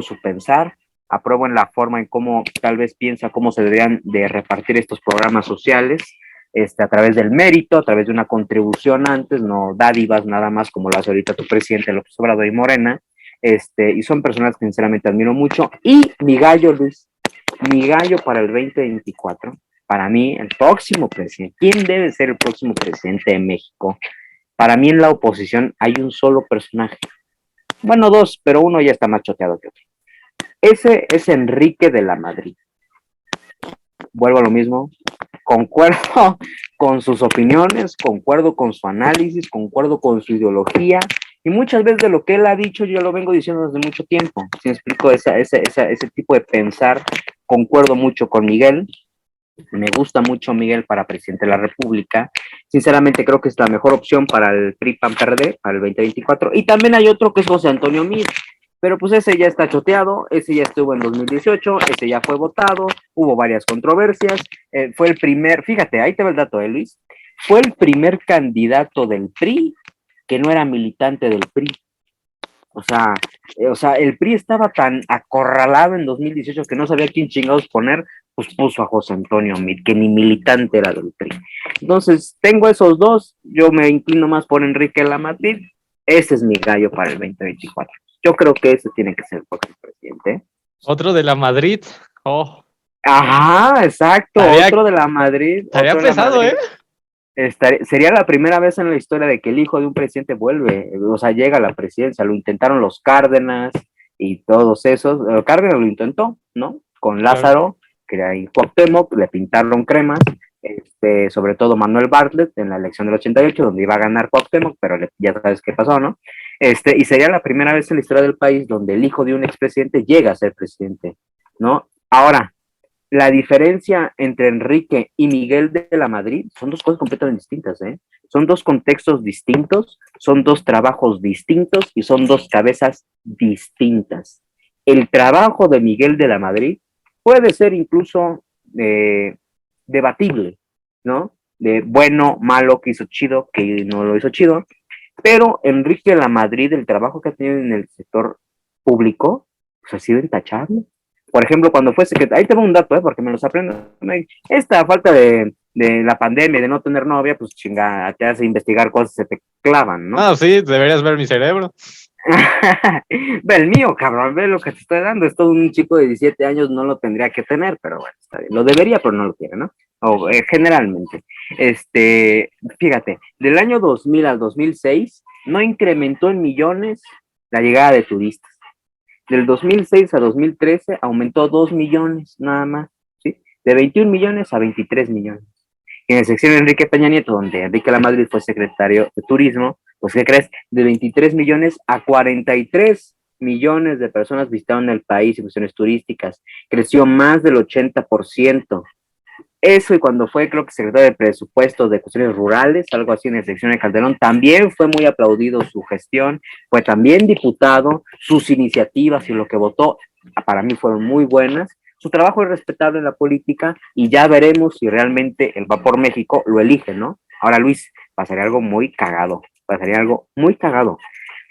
su pensar, apruebo en la forma en cómo tal vez piensa cómo se deberían de repartir estos programas sociales, a través del mérito, a través de una contribución antes, no dádivas nada más como lo hace ahorita tu presidente López Obrador y Morena, y son personas que sinceramente admiro mucho. Y mi gallo, Luis, mi gallo para el 2024, para mí, el próximo presidente, ¿quién debe ser el próximo presidente de México? Para mí en la oposición hay un solo personaje. Bueno, dos, pero uno ya está más choteado que otro. Ese es Enrique de la Madrid. Vuelvo a lo mismo, concuerdo con sus opiniones, concuerdo con su análisis, concuerdo con su ideología, y muchas veces de lo que él ha dicho yo lo vengo diciendo desde mucho tiempo. Si me explico ese tipo de pensar, concuerdo mucho con Miguel, me gusta mucho Miguel para presidente de la República, sinceramente creo que es la mejor opción para el PRI-PAN-PRD, para el 2024, y también hay otro que es José Antonio Meade, Pero pues ese ya está choteado, ese ya estuvo en 2018, ese ya fue votado, hubo varias controversias, fue el primer, fíjate, ahí te va el dato, Luis, fue el primer candidato del PRI que no era militante del PRI. O sea, el PRI estaba tan acorralado en 2018 que no sabía quién chingados poner, pues puso a José Antonio Meade, que ni militante era del PRI. Entonces, tengo esos dos, yo me inclino más por Enrique Lamadrid, ese es mi gallo para el 2024. Yo creo que ese tiene que ser el próximo presidente. Otro de la Madrid. Oh, Ajá, exacto, otro de la Madrid. Estaría Otro de la pesado, Madrid. Sería la primera vez en la historia de que el hijo de un presidente vuelve, o sea, llega a la presidencia. Lo intentaron los Cárdenas y todos esos. Cárdenas lo intentó, ¿no? Con Claro. Lázaro, que era en Cuauhtémoc, le pintaron cremas, sobre todo Manuel Bartlett en la elección del 88, donde iba a ganar Cuauhtémoc, pero ya sabes qué pasó, ¿no? Y sería la primera vez en la historia del país donde el hijo de un expresidente llega a ser presidente, ¿no? Ahora, la diferencia entre Enrique y Miguel de la Madrid son dos cosas completamente distintas, ¿eh? Son dos contextos distintos, son dos trabajos distintos y son dos cabezas distintas. El trabajo de Miguel de la Madrid puede ser incluso debatible, ¿no? De bueno, malo, que hizo chido, que no lo hizo chido, pero Enrique de la Madrid, el trabajo que ha tenido en el sector público, pues ha sido intachable. Por ejemplo, cuando fue secretario, ahí tengo un dato, porque me los aprendo. Esta falta de la pandemia, de no tener novia, pues chinga, te hace investigar cosas, se te clavan, ¿no? Ah, sí, deberías ver mi cerebro. Ve el mío, cabrón, ve lo que te estoy dando. Esto un chico de 17 años no lo tendría que tener, pero bueno, está bien. Lo debería, pero no lo tiene, ¿no? O, generalmente. Fíjate, del año 2000 al 2006 no incrementó en millones la llegada de turistas. Del 2006 a 2013 aumentó 2 millones nada más, ¿sí? De 21 millones a 23 millones. Y en la sección de Enrique Peña Nieto, donde Enrique Lamadrid fue secretario de Turismo, pues ¿qué crees? De 23 millones a 43 millones de personas visitaron el país en cuestiones turísticas. Creció más del 80%. Eso, y cuando fue, creo que secretario de Presupuestos de Cuestiones Rurales, algo así en la sección de Calderón, también fue muy aplaudido su gestión, fue también diputado, sus iniciativas y lo que votó, para mí fueron muy buenas. Su trabajo es respetable en la política y ya veremos si realmente el Va por México lo elige, ¿no? Ahora, Luis, pasaría algo muy cagado,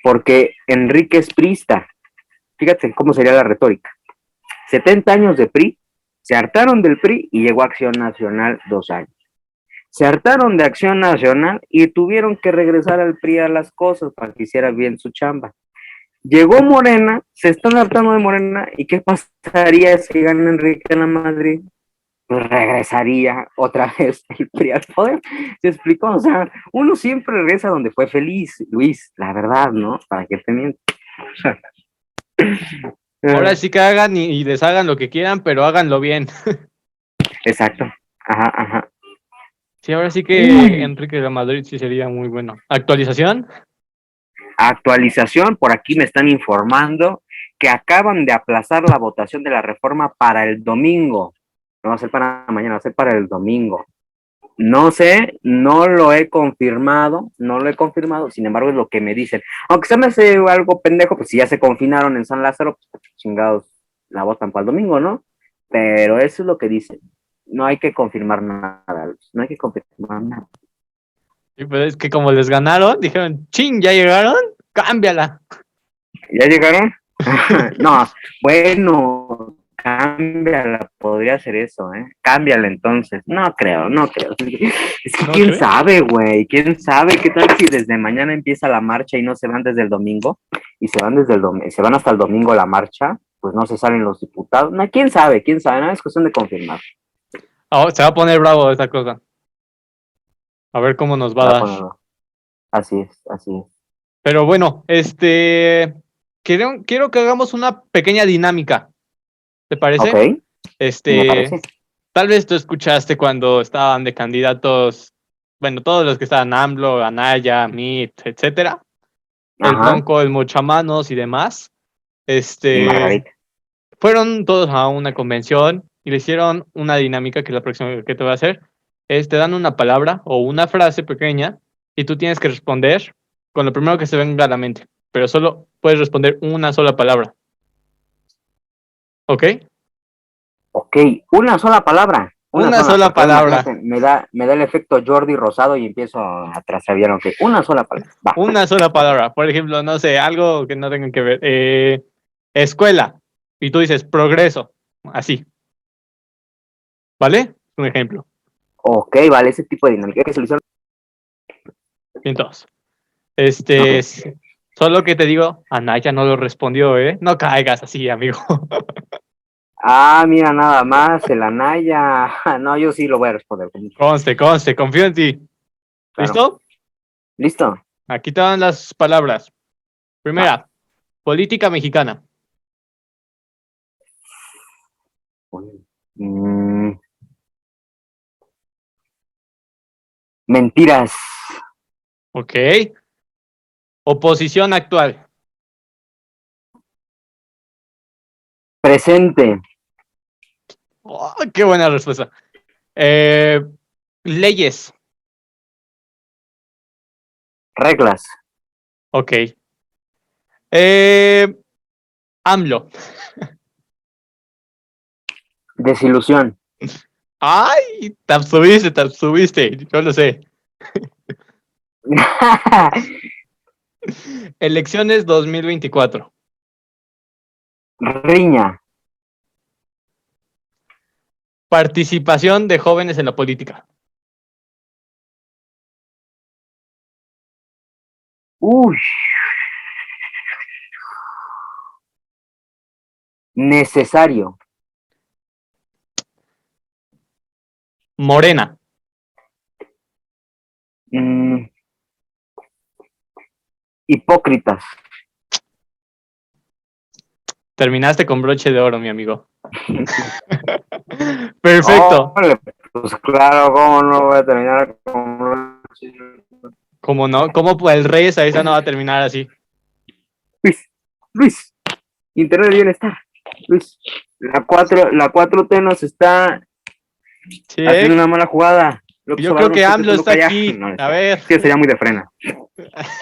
porque Enrique es priista. Fíjate cómo sería la retórica. 70 años de PRI, se hartaron del PRI y llegó a Acción Nacional 2 años. Se hartaron de Acción Nacional y tuvieron que regresar al PRI a las cosas para que hiciera bien su chamba. Llegó Morena, se están hartando de Morena, ¿y qué pasaría si gana Enrique en la Madrid? Pues regresaría otra vez el PRI al poder. ¿Se explicó? O sea, uno siempre regresa donde fue feliz, Luis, la verdad, ¿no? ¿Para qué te miento? Ahora sí que hagan y deshagan lo que quieran, pero háganlo bien. Exacto. Ajá, ajá. Sí, ahora sí que Enrique de la Madrid sí sería muy bueno. ¿Actualización? Actualización, por aquí me están informando que acaban de aplazar la votación de la reforma para el domingo. No va a ser para mañana, va a ser para el domingo. No sé, no lo he confirmado, sin embargo es lo que me dicen. Aunque se me hace algo pendejo, pues si ya se confinaron en San Lázaro, pues chingados, la votan para el domingo, ¿no? Pero eso es lo que dicen. No hay que confirmar nada, no hay que confirmar nada. Sí, pues es que como les ganaron, dijeron, ching, ¿ya llegaron? Cámbiala. ¿Ya llegaron? No, bueno, cámbiala, podría hacer eso, ¿eh? Cámbiala entonces. No creo, no creo. Es que ¿No quién crees? sabe, güey, quién sabe qué tal si desde mañana empieza la marcha y no se van desde el domingo y se van se van hasta el domingo la marcha, pues no se salen los diputados. No, quién sabe, no es cuestión de confirmar. Oh, se va a poner bravo esta cosa. A ver cómo nos va Se a va a dar. poner, así es, así es. Pero bueno, quiero que hagamos una pequeña dinámica. ¿Te parece? Ok, me parece. Tal vez tú escuchaste cuando estaban de candidatos, bueno, todos los que estaban AMLO, Anaya, Meade, etcétera, el Ajá, Bronco, el Mochamanos y demás, y Margarita. fueron todos a una convención y le hicieron una dinámica que la próxima que te voy a hacer es te dan una palabra o una frase pequeña y tú tienes que responder con lo primero que se venga a la mente, pero solo puedes responder una sola palabra. ¿Ok? Ok, una sola palabra. Una sola porque palabra. me da el efecto Jordi Rosado y empiezo a trasabiar, ok. Una sola palabra. Va. Una sola palabra. Por ejemplo, no sé, algo que no tenga que ver. Escuela. Y tú dices progreso. Así. ¿Vale? Un ejemplo. Ok, vale, ese tipo de dinámica que se lo hicieron. Entonces, Ok. solo que te digo, Anaya no lo respondió, ¿eh? No caigas así, amigo. Ah, mira, nada más, el Anaya. No, yo sí lo voy a responder. Conste, confío en ti. Claro. ¿Listo? ¿Listo? Aquí te dan las palabras. Va. Primera, política mexicana. Mm, mentiras. Ok. Oposición actual. Presente. Oh, qué buena respuesta. Leyes. Reglas. Ok. AMLO. Desilusión. Ay, te abstuviste. Yo lo sé. Elecciones 2024. Riña. Participación de jóvenes en la política. Uy. Necesario. Morena. Mm, hipócritas. Terminaste con broche de oro, mi amigo. Perfecto. Órale, pues claro, ¿cómo no voy a terminar con ¿Cómo no? ¿Cómo el rey esa no va a terminar así? Luis, Internet de Bienestar. Luis, la 4T nos está Sí, haciendo una mala jugada. López yo creo Obrador que nos está AMLO intentando está callar. aquí. No, es A cierto. ver. Sí, sería muy de frena.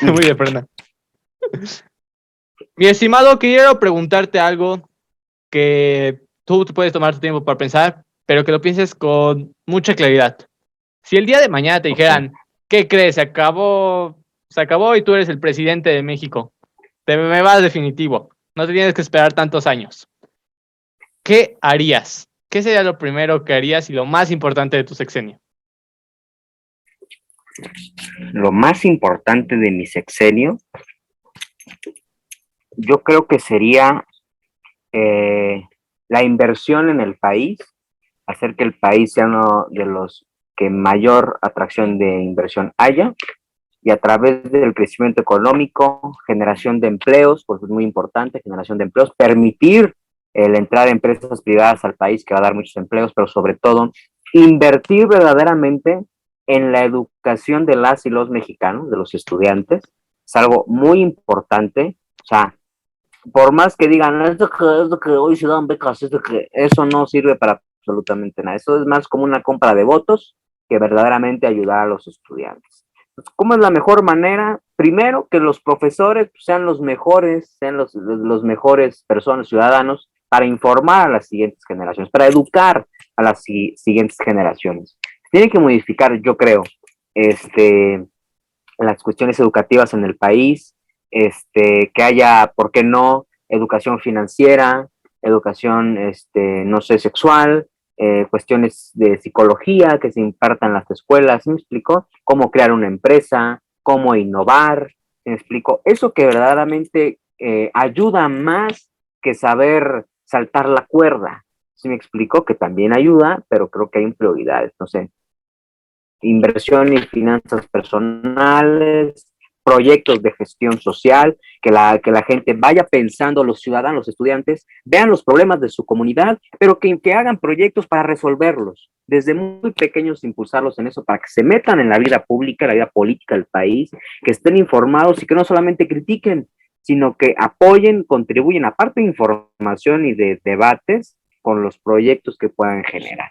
Muy de frena. Mi estimado, quiero preguntarte algo que tú puedes tomar tu tiempo para pensar, pero que lo pienses con mucha claridad. Si el día de mañana te Ok. dijeran, ¿qué crees? Se acabó y tú eres el presidente de México. Te me vas definitivo. No te tienes que esperar tantos años. ¿Qué harías? ¿Qué sería lo primero que harías y lo más importante de tu sexenio? Lo más importante de mi sexenio, yo creo que sería eh, la inversión en el país, hacer que el país sea uno de los que mayor atracción de inversión haya, y a través del crecimiento económico, generación de empleos, porque es muy importante, generación de empleos, permitir la entrada de empresas privadas al país, que va a dar muchos empleos, pero sobre todo invertir verdaderamente en la educación de las y los mexicanos, de los estudiantes, es algo muy importante. O sea, por más que digan, es de que hoy se dan becas, es de que eso no sirve para absolutamente nada. Eso es más como una compra de votos que verdaderamente ayudar a los estudiantes. Entonces, ¿cómo es la mejor manera? Primero, que los profesores sean los mejores, sean los mejores personas, ciudadanos, para informar a las siguientes generaciones, para educar a las siguientes generaciones. Tiene que modificar, yo creo, las cuestiones educativas en el país, que haya, ¿por qué no?, educación financiera, educación, no sé, sexual, cuestiones de psicología que se impartan en las escuelas, ¿sí me explico? Cómo crear una empresa, cómo innovar, ¿sí me explico? Eso que verdaderamente ayuda más que saber saltar la cuerda, ¿sí me explico? Que también ayuda, pero creo que hay prioridades, no sé, inversión y finanzas personales, proyectos de gestión social, que la gente vaya pensando, los ciudadanos, los estudiantes, vean los problemas de su comunidad, pero que hagan proyectos para resolverlos. Desde muy pequeños impulsarlos en eso, para que se metan en la vida pública, la vida política del país, que estén informados y que no solamente critiquen, sino que apoyen, contribuyen, aparte de información y de debates, con los proyectos que puedan generar.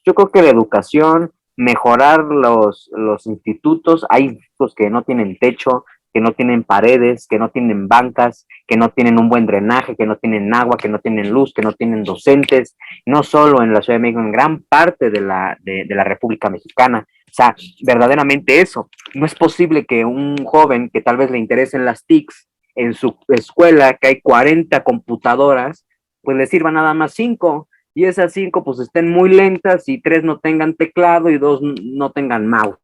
Yo creo que la educación, mejorar los institutos, hay institutos que no tienen techo, que no tienen paredes, que no tienen bancas, que no tienen un buen drenaje, que no tienen agua, que no tienen luz, que no tienen docentes, no solo en la Ciudad de México, en gran parte de la República Mexicana. O sea, verdaderamente eso. No es posible que un joven que tal vez le interesen las TICs en su escuela, que hay 40 computadoras, pues le sirva nada más 5, y esas 5 pues estén muy lentas y 3 no tengan teclado y 2 no tengan mouse.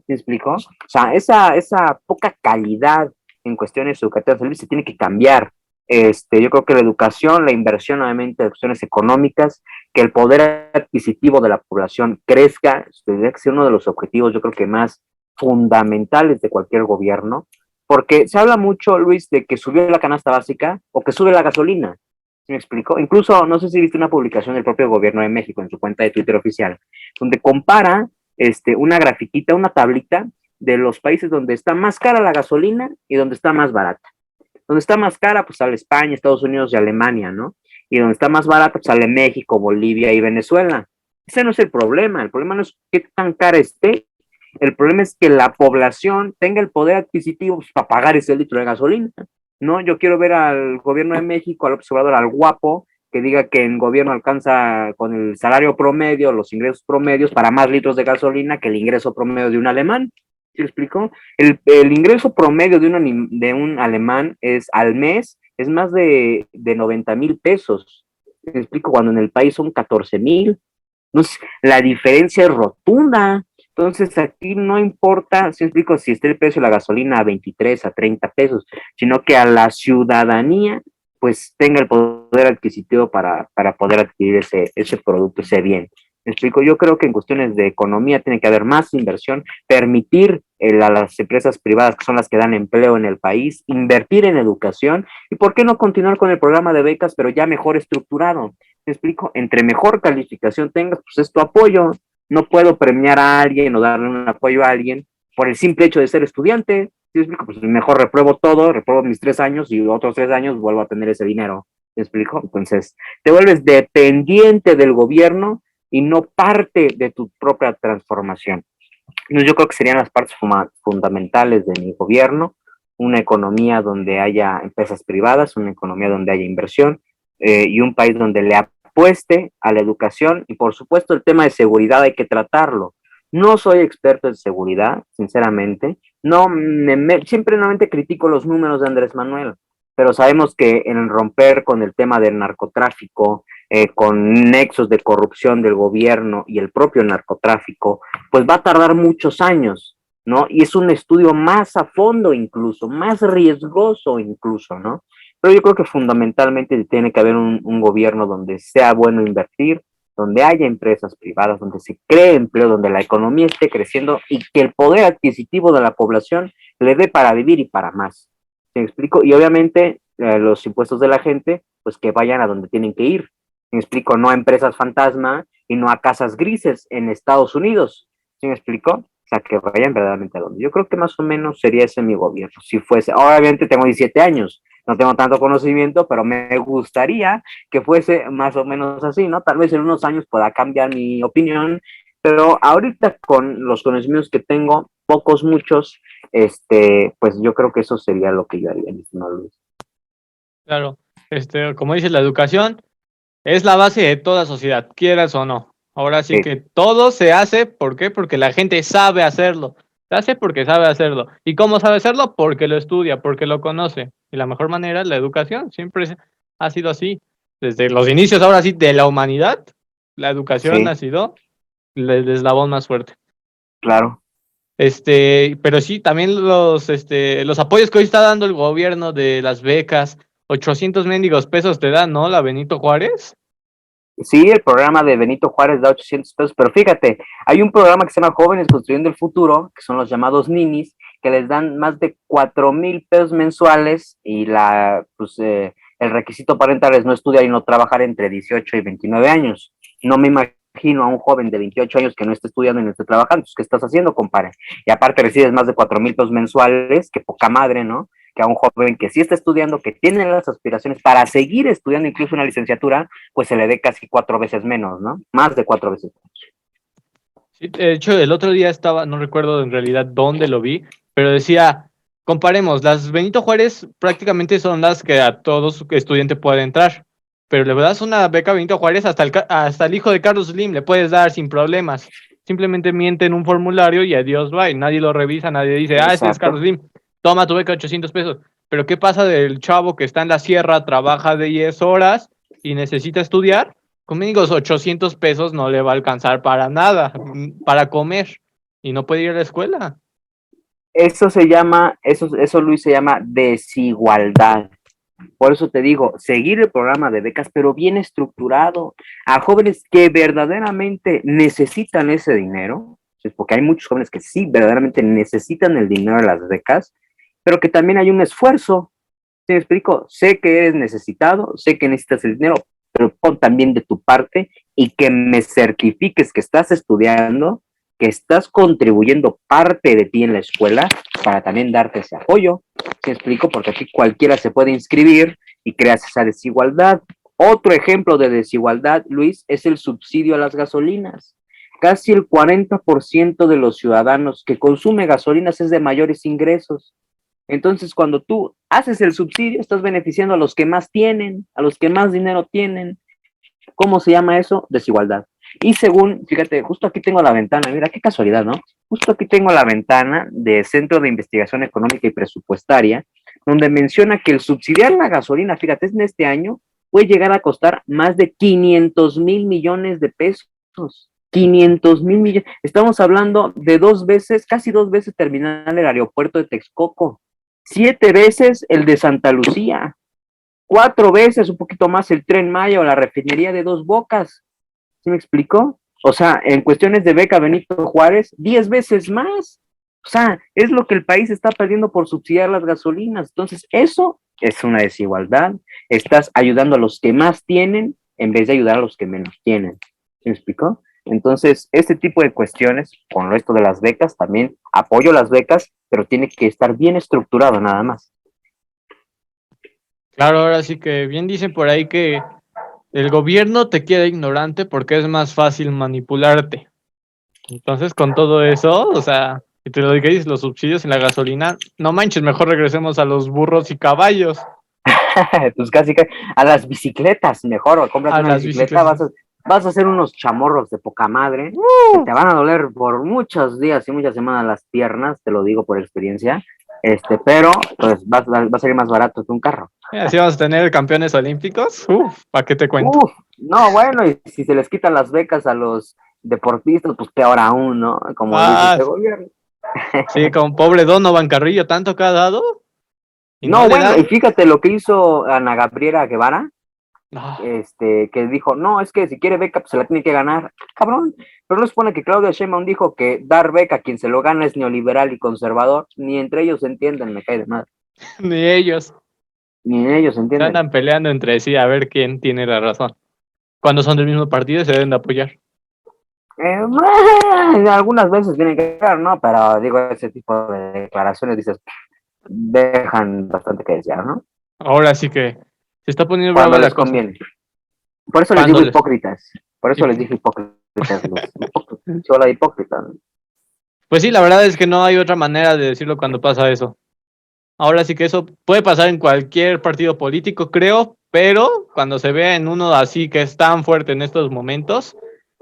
¿Me explico? O sea, esa poca calidad en cuestiones educativas se tiene que cambiar. Yo creo que la educación, la inversión obviamente de cuestiones económicas, que el poder adquisitivo de la población crezca, tendría que ser uno de los objetivos yo creo que más fundamentales de cualquier gobierno, porque se habla mucho, Luis, de que subió la canasta básica o que sube la gasolina. ¿Sí me explico? Incluso, no sé si viste una publicación del propio gobierno de México en su cuenta de Twitter oficial, donde compara una grafiquita, una tablita de los países donde está más cara la gasolina y donde está más barata. Donde está más cara, pues sale España, Estados Unidos y Alemania, ¿no? Y donde está más barata, pues sale México, Bolivia y Venezuela. Ese no es el problema no es qué tan cara esté, el problema es que la población tenga el poder adquisitivo pues, para pagar ese litro de gasolina, ¿no? Yo quiero ver al gobierno de México, al observador, al guapo, que diga que el gobierno alcanza con el salario promedio, los ingresos promedios para más litros de gasolina que el ingreso promedio de un alemán. ¿Sí lo explico? El ingreso promedio de un alemán es al mes, es más de 90,000 pesos. ¿Me explico? Cuando en el país son 14,000. Entonces, la diferencia es rotunda. Entonces, aquí no importa, si explico, si está el precio de la gasolina a 23, a 30 pesos, sino que a la ciudadanía, pues tenga el poder adquisitivo para poder adquirir ese producto, ese bien. ¿Me explico? Yo creo que en cuestiones de economía tiene que haber más inversión, permitir a las empresas privadas, que son las que dan empleo en el país, invertir en educación y por qué no continuar con el programa de becas, pero ya mejor estructurado. ¿Me explico? Entre mejor calificación tengas, pues es tu apoyo. No puedo premiar a alguien o darle un apoyo a alguien por el simple hecho de ser estudiante. ¿Sí me explico? Pues mejor repruebo todo, repruebo mis 3 años y otros 3 años vuelvo a tener ese dinero. ¿Me explico? Entonces, te vuelves dependiente del gobierno y no parte de tu propia transformación. Entonces, yo creo que serían las partes fundamentales de mi gobierno, una economía donde haya empresas privadas, una economía donde haya inversión y un país donde le apueste a la educación y por supuesto el tema de seguridad hay que tratarlo. No soy experto en seguridad, sinceramente. No, siempre nuevamente critico los números de Andrés Manuel, pero sabemos que en romper con el tema del narcotráfico, con nexos de corrupción del gobierno y el propio narcotráfico, pues va a tardar muchos años, ¿no? Y es un estudio más a fondo incluso, más riesgoso incluso, ¿no? Pero yo creo que fundamentalmente tiene que haber un gobierno donde sea bueno invertir, donde haya empresas privadas, donde se cree empleo, donde la economía esté creciendo y que el poder adquisitivo de la población le dé para vivir y para más. ¿Me explico? Y obviamente los impuestos de la gente, pues que vayan a donde tienen que ir. ¿Me explico? No a empresas fantasma y no a casas grises en Estados Unidos. ¿Sí me explico? O sea, que vayan verdaderamente a donde. Yo creo que más o menos sería ese mi gobierno. Si fuese, obviamente tengo 17 años, no tengo tanto conocimiento, pero me gustaría que fuese más o menos así, ¿no? Tal vez en unos años pueda cambiar mi opinión, pero ahorita con los conocimientos que tengo, pocos, muchos, pues yo creo que eso sería lo que yo haría, mi estimado Luis. Claro, como dice la educación, es la base de toda sociedad, quieras o no. Ahora sí que todo se hace, ¿por qué? Porque la gente sabe hacerlo. Se hace porque sabe hacerlo. ¿Y cómo sabe hacerlo? Porque lo estudia, porque lo conoce. Y la mejor manera es la educación. Siempre ha sido así. Desde los inicios, ahora sí, de la humanidad, la educación ha sido el eslabón más fuerte. Claro. Pero sí, también los apoyos que hoy está dando el gobierno de las becas, 800 mendigos pesos te dan, ¿no? La Benito Juárez. Sí, el programa de Benito Juárez da 800 pesos, pero fíjate, hay un programa que se llama Jóvenes Construyendo el Futuro, que son los llamados ninis, que les dan más de 4,000 pesos mensuales y el requisito parental es no estudiar y no trabajar entre 18 y 29 años. No me imagino a un joven de 28 años que no esté estudiando y no esté trabajando. ¿Qué estás haciendo, compadre? Y aparte recibes más de 4,000 pesos mensuales, que poca madre, ¿no? Que a un joven que sí está estudiando, que tiene las aspiraciones para seguir estudiando incluso una licenciatura, pues se le dé casi 4 veces menos, ¿no? Más de 4 veces menos. Sí, de hecho, el otro día estaba, no recuerdo en realidad dónde lo vi, pero decía, comparemos, las Benito Juárez prácticamente son las que a todos estudiante puede entrar, pero le das una beca a Benito Juárez, hasta el hijo de Carlos Slim le puedes dar sin problemas. Simplemente miente en un formulario y adiós, bye. Nadie lo revisa, nadie dice, este es Carlos Slim, toma tu beca de 800 pesos. Pero ¿qué pasa del chavo que está en la sierra, trabaja de 10 horas y necesita estudiar? Conmigo 800 pesos no le va a alcanzar para nada, para comer, y no puede ir a la escuela. Eso se llama, eso Luis, se llama desigualdad. Por eso te digo, seguir el programa de becas, pero bien estructurado, a jóvenes que verdaderamente necesitan ese dinero, porque hay muchos jóvenes que sí verdaderamente necesitan el dinero de las becas, pero que también hay un esfuerzo. ¿Sí me explico? Sé que eres necesitado, sé que necesitas el dinero, pero pon también de tu parte y que me certifiques que estás estudiando, que estás contribuyendo parte de ti en la escuela para también darte ese apoyo. ¿Sí me explico? Porque aquí cualquiera se puede inscribir y creas esa desigualdad. Otro ejemplo de desigualdad, Luis, es el subsidio a las gasolinas. Casi el 40% de los ciudadanos que consume gasolinas es de mayores ingresos. Entonces, cuando tú haces el subsidio, estás beneficiando a los que más tienen, a los que más dinero tienen. ¿Cómo se llama eso? Desigualdad. Y según, fíjate, justo aquí tengo la ventana, mira qué casualidad, ¿no? Justo aquí tengo la ventana del Centro de Investigación Económica y Presupuestaria, donde menciona que el subsidiar la gasolina, fíjate, en este año puede llegar a costar más de 500,000 millones de pesos. 500,000 millones. Estamos hablando de 2 veces, casi 2 veces terminar el aeropuerto de Texcoco, 7 veces el de Santa Lucía, 4 veces, un poquito más, el Tren Maya o la refinería de Dos Bocas. ¿Sí me explicó? O sea, en cuestiones de beca Benito Juárez, 10 veces más. O sea, es lo que el país está perdiendo por subsidiar las gasolinas. Entonces, eso es una desigualdad. Estás ayudando a los que más tienen en vez de ayudar a los que menos tienen. ¿Sí me explicó? Entonces, este tipo de cuestiones, con esto de las becas, también apoyo las becas, pero tiene que estar bien estructurado nada más. Claro, ahora sí que bien dicen por ahí que el gobierno te quiere ignorante porque es más fácil manipularte. Entonces, con todo eso, o sea, y te lo dices, los subsidios en la gasolina, no manches, mejor regresemos a los burros y caballos. Pues casi a las bicicletas, mejor, o compras una bicicleta, vas a hacer unos chamorros de poca madre, que te van a doler por muchos días y muchas semanas las piernas, te lo digo por experiencia, pero pues va a salir más barato que un carro. Así vamos a tener campeones olímpicos, ¿para qué te cuento? No, bueno, y si se les quitan las becas a los deportistas, pues peor aún, ¿no? Como dice este gobierno. Sí, con pobre Donovan Carrillo, tanto que ha dado. No, bueno, y fíjate lo que hizo Ana Gabriela Guevara, que dijo, no, es que si quiere beca, pues se la tiene que ganar. Cabrón, pero no se supone que Claudia Sheinbaum dijo que dar beca a quien se lo gana es neoliberal y conservador. Ni entre ellos se entienden, me cae de madre. Ni ellos. Ni ellos se entienden. Se andan peleando entre sí a ver quién tiene la razón. Cuando son del mismo partido se deben de apoyar. Algunas veces tienen que ver, ¿no? Pero digo, ese tipo de declaraciones, dices, dejan bastante que desear, ¿no? Ahora sí que se está poniendo brava la cosa. Por eso les digo hipócritas. Por eso les dije hipócritas. Solo hipócritas. Pues sí, la verdad es que no hay otra manera de decirlo cuando pasa eso. Ahora sí que eso puede pasar en cualquier partido político, creo, pero cuando se ve en uno así que es tan fuerte en estos momentos,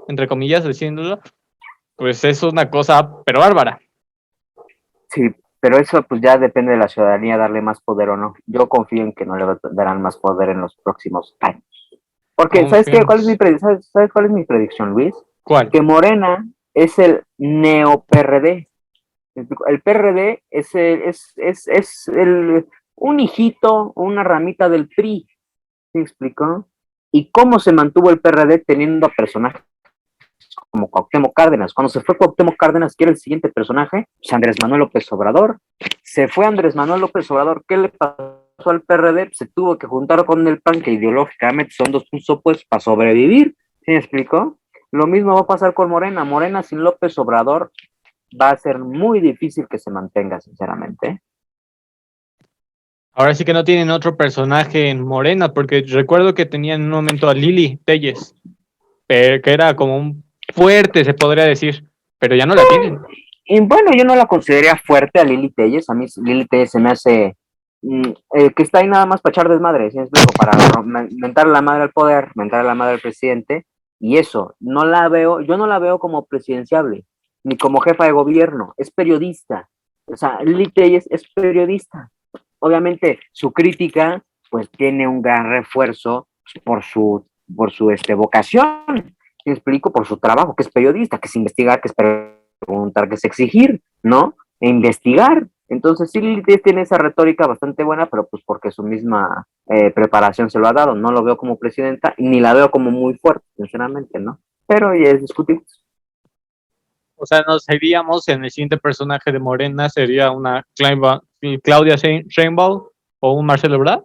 entre comillas, diciéndolo, pues es una cosa, pero bárbara. Sí, pero eso pues ya depende de la ciudadanía darle más poder o no. Yo confío en que no le darán más poder en los próximos años. Porque, ¿sabes qué? ¿Sabes cuál es mi predicción, Luis? ¿Cuál? Que Morena es el neo-PRD. El PRD es un hijito, una ramita del PRI. ¿Sí me explicó? ¿Y cómo se mantuvo el PRD teniendo a personajes como Cuauhtémoc Cárdenas? Cuando se fue Cuauhtémoc Cárdenas, que era el siguiente personaje, pues Andrés Manuel López Obrador. Se fue Andrés Manuel López Obrador, ¿qué le pasó al PRD? Se tuvo que juntar con el PAN, que ideológicamente son dos puntos opuestos, para sobrevivir. ¿Sí me explicó? Lo mismo va a pasar con Morena. Morena sin López Obrador va a ser muy difícil que se mantenga, sinceramente. Ahora sí que no tienen otro personaje en Morena, porque recuerdo que tenían en un momento a Lili Telles, que era como un fuerte, se podría decir, pero ya no la tienen. Y bueno, yo no la consideraría fuerte a Lili Telles. A mí Lili Telles se me hace que está ahí nada más para echar desmadre, ¿sí me explico? Para mentar la madre al poder, mentar la madre al presidente. Y eso, yo no la veo como presidenciable, ni como jefa de gobierno. Es periodista. O sea, Lili Telles es periodista. Obviamente, su crítica, pues tiene un gran refuerzo por su vocación. ¿Me explico? Por su trabajo, que es periodista, que es investigar, que es preguntar, que es exigir, ¿no? E investigar. Entonces, sí, Lili tiene esa retórica bastante buena, pero pues porque su misma preparación se lo ha dado. No lo veo como presidenta, ni la veo como muy fuerte, sinceramente, ¿no? Pero ya es discutible. O sea, nos seríamos en el siguiente personaje de Morena, sería una Claudia Sheinbaum o un Marcelo Ebrard.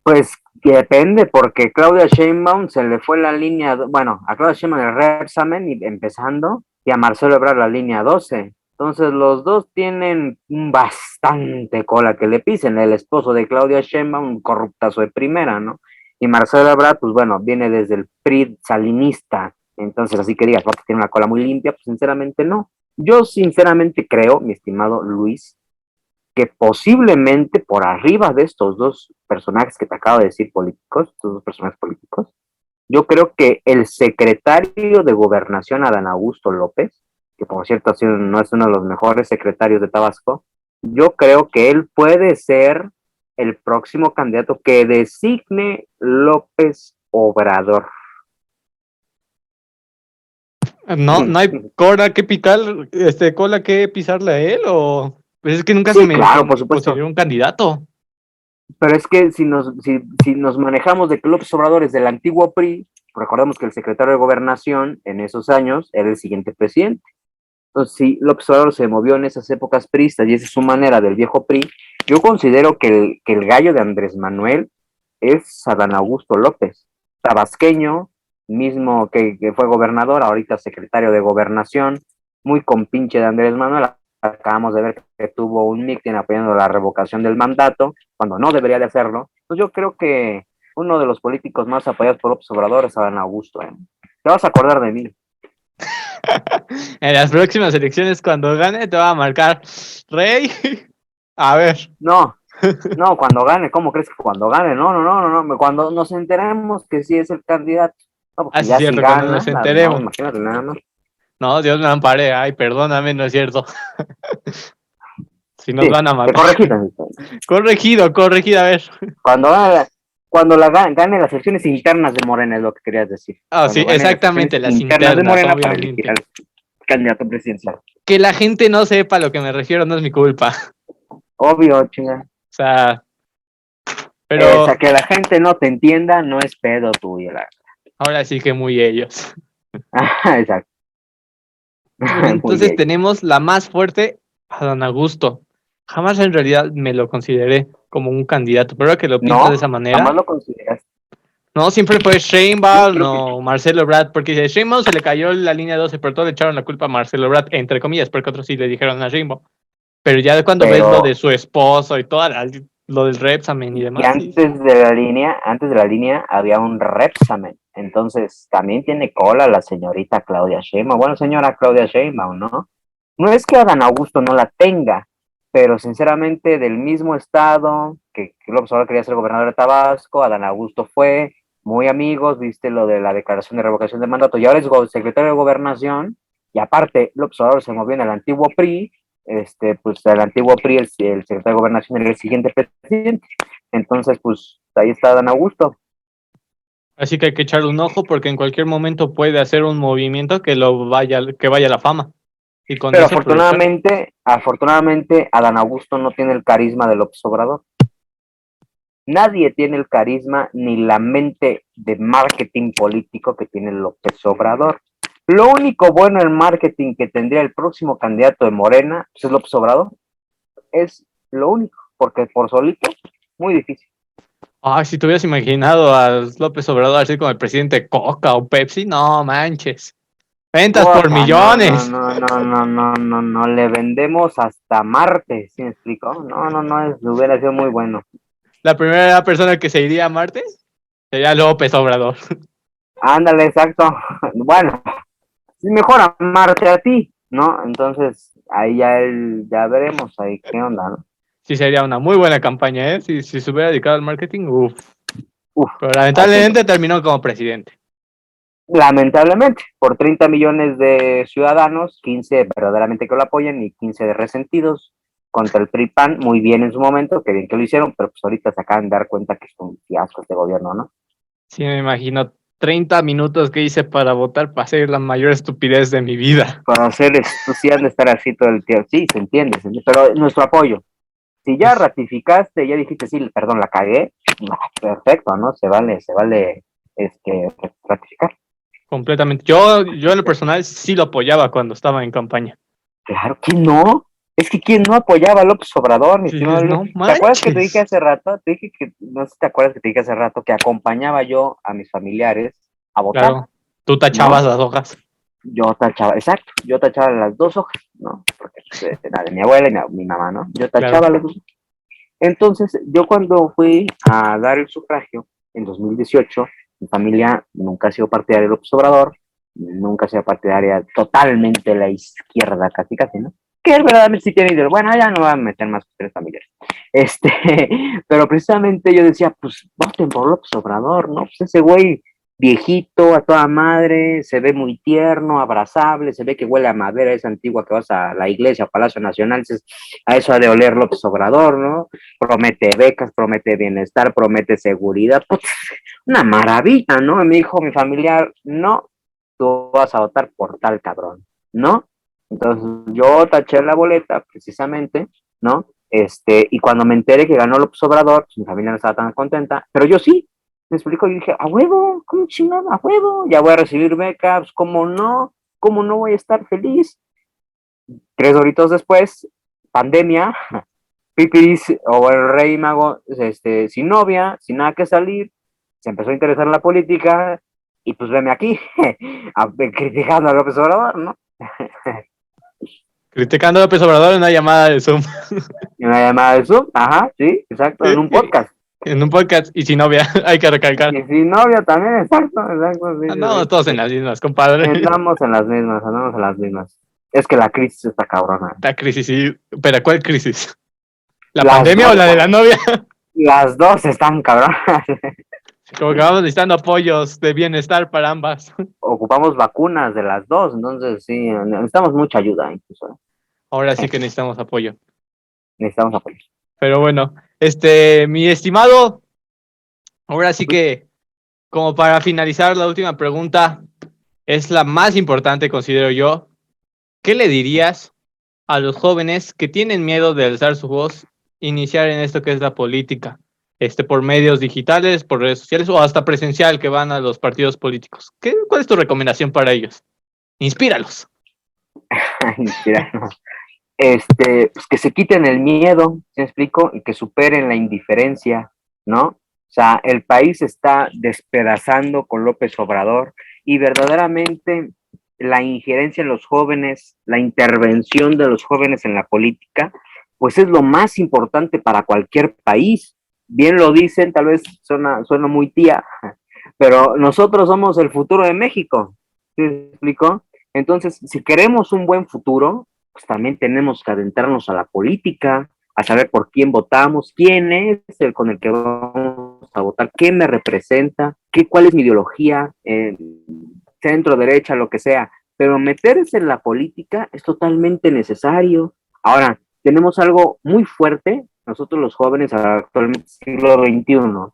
Pues que depende, porque Claudia Sheinbaum se le fue la línea, bueno, a Claudia Sheinbaum el reexamen y empezando, y a Marcelo Ebrard la línea 12. Entonces los dos tienen bastante cola que le pisen. El esposo de Claudia Sheinbaum, un corruptazo de primera, ¿no? Y Marcelo Ebrard, pues bueno, viene desde el PRI salinista. Entonces, así que digas, porque tiene una cola muy limpia, pues sinceramente no. Yo sinceramente creo, mi estimado Luis, que posiblemente por arriba de estos dos personajes que te acabo de decir políticos, estos dos personajes políticos, yo creo que el secretario de Gobernación, Adán Augusto López, que por cierto no es uno de los mejores secretarios de Tabasco, yo creo que él puede ser el próximo candidato que designe López Obrador. No hay cola que picar, cola que pisarle a él, o pues es que nunca Sí, se me claro, por supuesto. consideró un candidato. Pero es que si nos manejamos de que López Obrador es del antiguo PRI, recordemos que el secretario de Gobernación en esos años era el siguiente presidente. Entonces, si López Obrador se movió en esas épocas priistas y esa es su manera del viejo PRI, yo considero que el gallo de Andrés Manuel es Adán Augusto López, tabasqueño, mismo que fue gobernador, ahorita secretario de Gobernación, muy compinche de Andrés Manuel. Acabamos de ver que tuvo un mitin apoyando la revocación del mandato, cuando no debería de hacerlo. Pues yo creo que uno de los políticos más apoyados por López Obrador es Adán Augusto. Te vas a acordar de mí. En las próximas elecciones, cuando gane, te va a marcar Rey. A ver. No, no, cuando gane, ¿cómo crees que cuando gane? No, cuando nos enteremos que sí es el candidato. No, porque Así es ya si cierto, cuando gana, nos no, enteremos. imagínate nada más. No, Dios me ampare. Ay, perdóname, no es cierto. Si nos Sí, van a te matar. corregí. Corregido, a ver. Cuando gane las elecciones internas de Morena, es lo que querías decir. Ah, sí, Cuando gane las exactamente, elecciones las internas de internas, Morena para elegir obviamente. al candidato presidencial. Que la gente no sepa a lo que me refiero no es mi culpa. Obvio, chinga. O sea, O pero sea, que la gente no te entienda no es pedo tuyo. ahora sí que muy ellos. Exacto. Pues Muy entonces bien. tenemos la más fuerte, a Don Augusto. Jamás en realidad me lo consideré como un candidato, pero ahora que lo pintas de esa No, jamás manera, lo consideras. no, siempre fue Yo Sheinbaum, creo que no, Marcelo Ebrard, porque a Sheinbaum se le cayó la línea 12, pero todos le echaron la culpa a Marcelo Ebrard, entre comillas, porque otros sí le dijeron a Sheinbaum. Pero ya cuando ves lo pero de su esposo y todo, lo del Repsamen y y demás, sí. antes de la línea había un Repsamen. Entonces, también tiene cola la señorita Claudia Sheinbaum. Bueno, señora Claudia Sheinbaum, ¿no? No es que Adán Augusto no la tenga, pero sinceramente del mismo estado que López Obrador quería ser gobernador de Tabasco, Adán Augusto fue, muy amigos, viste lo de la declaración de revocación de mandato, y ahora es secretario de Gobernación, y aparte López Obrador se movió en el antiguo PRI, pues el antiguo PRI, el secretario de Gobernación era el siguiente presidente. Entonces, pues ahí está Adán Augusto. Así que hay que echarle un ojo porque en cualquier momento puede hacer un movimiento que vaya a la fama. Y con Pero eso aprovechar. afortunadamente, Adán Augusto no tiene el carisma de López Obrador. Nadie tiene el carisma ni la mente de marketing político que tiene López Obrador. Lo único bueno en marketing que tendría el próximo candidato de Morena, pues es López Obrador. Es lo único, porque por solito, muy difícil. Ay, si te hubieras imaginado a López Obrador así como el presidente Coca o Pepsi, no manches. Ventas por Puta, millones. no, le vendemos hasta Marte, ¿sí me explico? Hubiera sido muy bueno. La primera persona que se iría a Marte sería López Obrador. Ándale, exacto. Bueno, es mejor amarte a ti, ¿no? Entonces, ahí ya veremos ahí qué onda, ¿no? Sí, sería una muy buena campaña, ¿eh? Si se hubiera dedicado al marketing, uff. Uf, Pero así, lamentablemente terminó como presidente. lamentablemente, por 30 millones de ciudadanos, 15 verdaderamente que lo apoyan y 15 de resentidos contra el PRI-PAN, muy bien en su momento, que bien que lo hicieron, pero pues ahorita se acaban de dar cuenta que es un fiasco este gobierno, ¿no? Sí, me imagino 30 minutos que hice para votar para hacer la mayor estupidez de mi vida. Para hacer esto, sí han de estar así todo el tiempo, sí, se entiende, pero nuestro apoyo. Si ya Pues ratificaste, ya dijiste, sí, perdón, la cagué, perfecto, ¿no? Se vale, ratificar. completamente. Yo en lo personal sí lo apoyaba cuando estaba en campaña. Claro que no. Es que ¿quién no apoyaba a López Obrador, mi Sí, estimado dices, Luis? no ¿Te acuerdas que te dije manches. hace rato? Te dije que, no sé si te acuerdas que te dije hace rato que acompañaba yo a mis familiares a votar, Claro, tú tachabas ¿no? las hojas. Yo tachaba, exacto, yo tachaba las dos hojas, ¿no? Porque pues, la de mi abuela y mi mamá, ¿no? Yo Claro, tachaba las dos. Entonces, yo cuando fui a dar el sufragio en 2018, mi familia nunca ha sido partidaria de López Obrador, nunca ha sido partidaria totalmente de la izquierda, casi casi, ¿no? Que él verdaderamente sí tiene ideas. Bueno, ya no va a meter más cuestiones familiares. Este, pero precisamente yo decía, pues voten por López Obrador, ¿no? Pues ese güey viejito, a toda madre, se ve muy tierno, abrazable, se ve que huele a madera esa antigua que vas a la iglesia, a Palacio Nacional, dices, a eso ha de oler López Obrador, ¿no? Promete becas, promete bienestar, promete seguridad, pues, una maravilla, ¿no? Y me dijo mi familiar, no, tú vas a votar por tal cabrón, ¿no? Entonces yo taché la boleta precisamente, ¿no? Y cuando me enteré que ganó López Obrador, pues mi familia no estaba tan contenta, pero yo sí, me explico, yo dije, a huevo, ¿cómo chingado? A huevo, ya voy a recibir becas, ¿cómo no voy a estar feliz? 3 horitos después, pandemia, Pipis o el rey mago, sin novia, sin nada que salir, se empezó a interesar en la política y pues veme aquí, criticando a López Obrador, ¿no? criticando a López Obrador en una llamada de Zoom. Y una llamada de Zoom, ajá, sí, exacto, en un podcast. En un podcast y sin novia, hay que recalcar. Y sin novia también, exacto, sí, sí, Andamos sí. todos en las mismas, compadre. Andamos en las mismas. Es que la crisis está cabrona. La crisis, sí. ¿Pero cuál crisis? ¿La Las pandemia o dos, la de la novia? las dos están cabronas. Como que vamos necesitando apoyos de bienestar para ambas. Ocupamos vacunas de las dos, entonces sí, necesitamos mucha ayuda incluso. Ahora sí que necesitamos apoyo. Necesitamos apoyo. Pero bueno, mi estimado, ahora sí que, como para finalizar, la última pregunta es la más importante, considero yo. ¿Qué le dirías a los jóvenes que tienen miedo de alzar su voz, iniciar en esto que es la política, por medios digitales, por redes sociales o hasta presencial que van a los partidos políticos? ¿Cuál es tu recomendación para ellos? Inspíralos. Pues que se quiten el miedo, ¿sí me explico? Y que superen la indiferencia, ¿no? O sea, el país está despedazando con López Obrador y verdaderamente la injerencia en los jóvenes, la intervención de los jóvenes en la política, pues es lo más importante para cualquier país. Bien lo dicen, tal vez suena muy tía, pero nosotros somos el futuro de México, ¿sí me explico? Entonces, si queremos un buen futuro, pues también tenemos que adentrarnos a la política, a saber por quién votamos, quién es el con el que vamos a votar, qué me representa, cuál es mi ideología, centro, derecha, lo que sea. Pero meterse en la política es totalmente necesario. Ahora, tenemos algo muy fuerte, nosotros los jóvenes actualmente siglo XXI,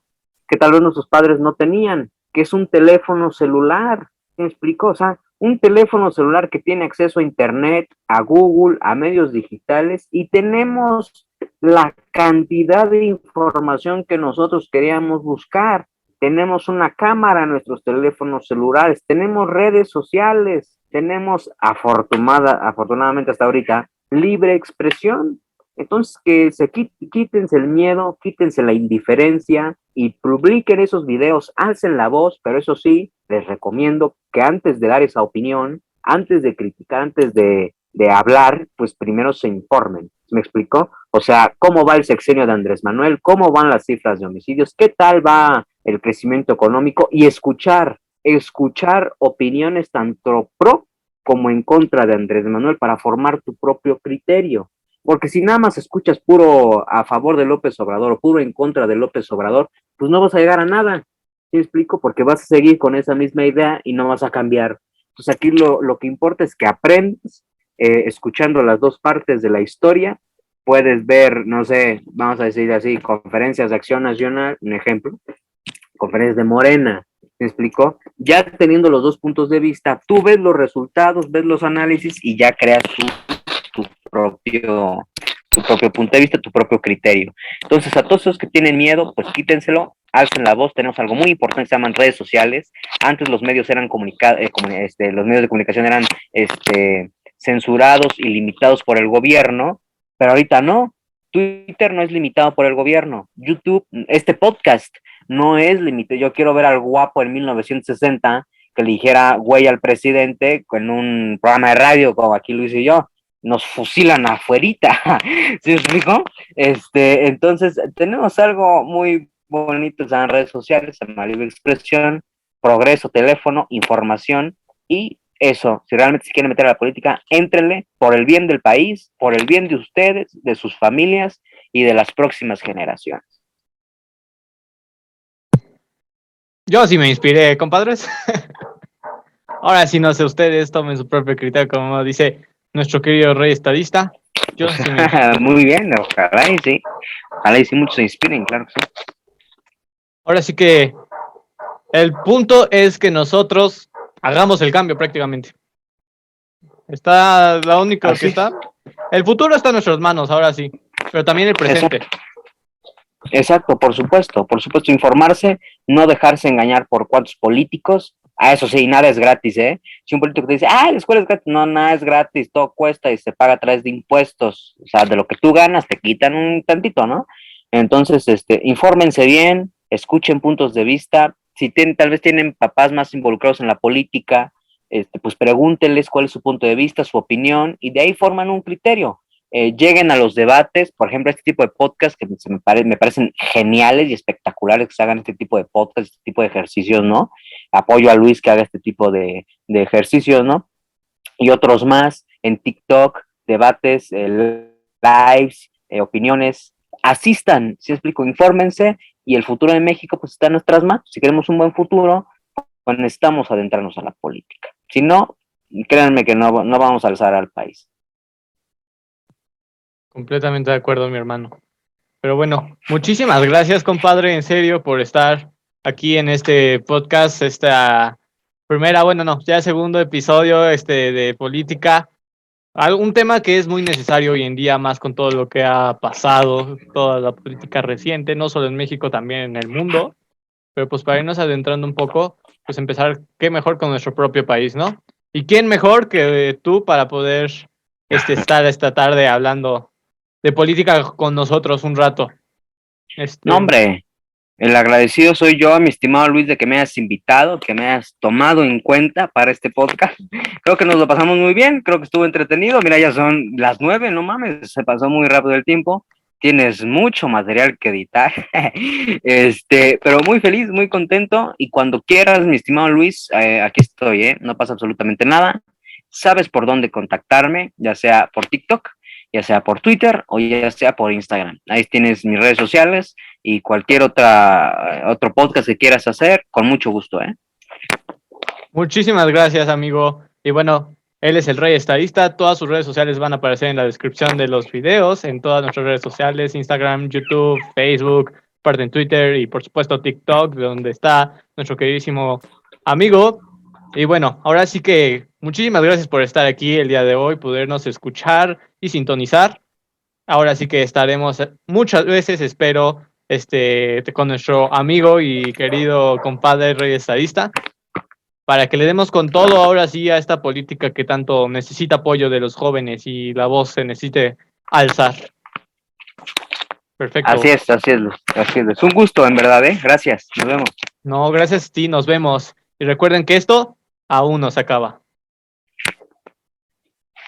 que tal vez nuestros padres no tenían, que es un teléfono celular. ¿Me explico? O sea, un teléfono celular que tiene acceso a Internet, a Google, a medios digitales y tenemos la cantidad de información que nosotros queríamos buscar. Tenemos una cámara en nuestros teléfonos celulares, tenemos redes sociales, tenemos afortunadamente hasta ahorita libre expresión. Entonces, que se quítense el miedo, quítense la indiferencia y publiquen esos videos, alcen la voz, pero eso sí, les recomiendo que antes de dar esa opinión, antes de criticar, antes de hablar, pues primero se informen. ¿Me explicó? O sea, ¿cómo va el sexenio de Andrés Manuel? ¿Cómo van las cifras de homicidios? ¿Qué tal va el crecimiento económico? Y escuchar opiniones tanto pro como en contra de Andrés Manuel para formar tu propio criterio. Porque si nada más escuchas puro a favor de López Obrador o puro en contra de López Obrador, pues no vas a llegar a nada. ¿Sí me explico? Porque vas a seguir con esa misma idea y no vas a cambiar. Entonces aquí lo que importa es que aprendas escuchando las dos partes de la historia. Puedes ver, no sé, vamos a decir así, conferencias de Acción Nacional, un ejemplo, conferencias de Morena, ¿me explicó? Ya teniendo los dos puntos de vista, tú ves los resultados, ves los análisis y ya creas tu propio, tu propio punto de vista, tu propio criterio. Entonces, a todos esos que tienen miedo, pues quítenselo, alcen la voz. Tenemos algo muy importante que se llaman redes sociales. Antes los medios eran los medios de comunicación eran censurados y limitados por el gobierno, pero ahorita no. Twitter no es limitado por el gobierno. YouTube, este podcast no es limitado. Yo quiero ver al guapo en 1960 que le dijera güey al presidente en un programa de radio como aquí Luis y yo. Nos fusilan afuerita. ¿Sí me explico? Entonces, tenemos algo muy bonito en redes sociales, en la libre expresión, progreso, teléfono, información y eso, si realmente se quieren meter a la política, éntrenle por el bien del país, por el bien de ustedes, de sus familias y de las próximas generaciones. Yo sí me inspiré, compadres. Ahora sí, no sé, ustedes tomen su propio criterio, como dice nuestro querido rey estadista. Yo sí me inspiré. Muy bien, ojalá y sí muchos se inspiren, claro que sí. Ahora sí que el punto es que nosotros hagamos el cambio prácticamente. Está la única Así que está. El futuro está en nuestras manos, ahora sí, pero también el presente. Exacto, por supuesto, informarse, no dejarse engañar por cuantos políticos. Eso sí, nada es gratis, ¿eh? Si un político te dice, la escuela es gratis, no, nada es gratis, todo cuesta y se paga a través de impuestos. O sea, de lo que tú ganas te quitan un tantito, ¿no? Entonces, infórmense bien, escuchen puntos de vista. Si tal vez tienen papás más involucrados en la política, pues pregúntenles cuál es su punto de vista, su opinión, y de ahí forman un criterio. Lleguen a los debates, por ejemplo, este tipo de podcasts que me parecen geniales y espectaculares que se hagan este tipo de podcasts, este tipo de ejercicios, ¿no? Apoyo a Luis que haga este tipo de ejercicios, ¿no? Y otros más en TikTok, debates, lives, opiniones. Asistan, si explico, infórmense y el futuro de México pues está en nuestras manos. Si queremos un buen futuro, pues necesitamos adentrarnos a la política. Si no, créanme que no vamos a alzar al país. Completamente de acuerdo, mi hermano. Pero bueno, muchísimas gracias, compadre, en serio, por estar aquí en este podcast, esta primera, bueno, no, ya segundo episodio de política. Un tema que es muy necesario hoy en día, más con todo lo que ha pasado, toda la política reciente, no solo en México, también en el mundo. Pero pues para irnos adentrando un poco, pues empezar, qué mejor con nuestro propio país, ¿no? ¿Y quién mejor que tú para poder estar esta tarde hablando de política con nosotros un rato? No, hombre, el agradecido soy yo, mi estimado Luis, de que me hayas invitado, que me hayas tomado en cuenta para este podcast. Creo que nos lo pasamos muy bien, creo que estuvo entretenido. Mira, ya son las 9, no mames, se pasó muy rápido el tiempo. Tienes mucho material que editar. Pero muy feliz, muy contento. Y cuando quieras, mi estimado Luis, aquí estoy, ¿eh? No pasa absolutamente nada. Sabes por dónde contactarme, ya sea por TikTok, ya sea por Twitter o ya sea por Instagram. Ahí tienes mis redes sociales y cualquier otro podcast que quieras hacer, con mucho gusto, ¿eh? Muchísimas gracias, amigo. Y bueno, él es el Rey Estadista. Todas sus redes sociales van a aparecer en la descripción de los videos, en todas nuestras redes sociales, Instagram, YouTube, Facebook, parte en Twitter y por supuesto TikTok, donde está nuestro queridísimo amigo. Y bueno, ahora sí que muchísimas gracias por estar aquí el día de hoy, podernos escuchar y sintonizar. Ahora sí que estaremos muchas veces, espero, con nuestro amigo y querido compadre Rey Estadista, para que le demos con todo ahora sí a esta política que tanto necesita apoyo de los jóvenes y la voz se necesite alzar. Perfecto. Así es. Es un gusto, en verdad, ¿eh? Gracias, nos vemos. No, gracias a ti, nos vemos. Y recuerden que esto aún no se acaba.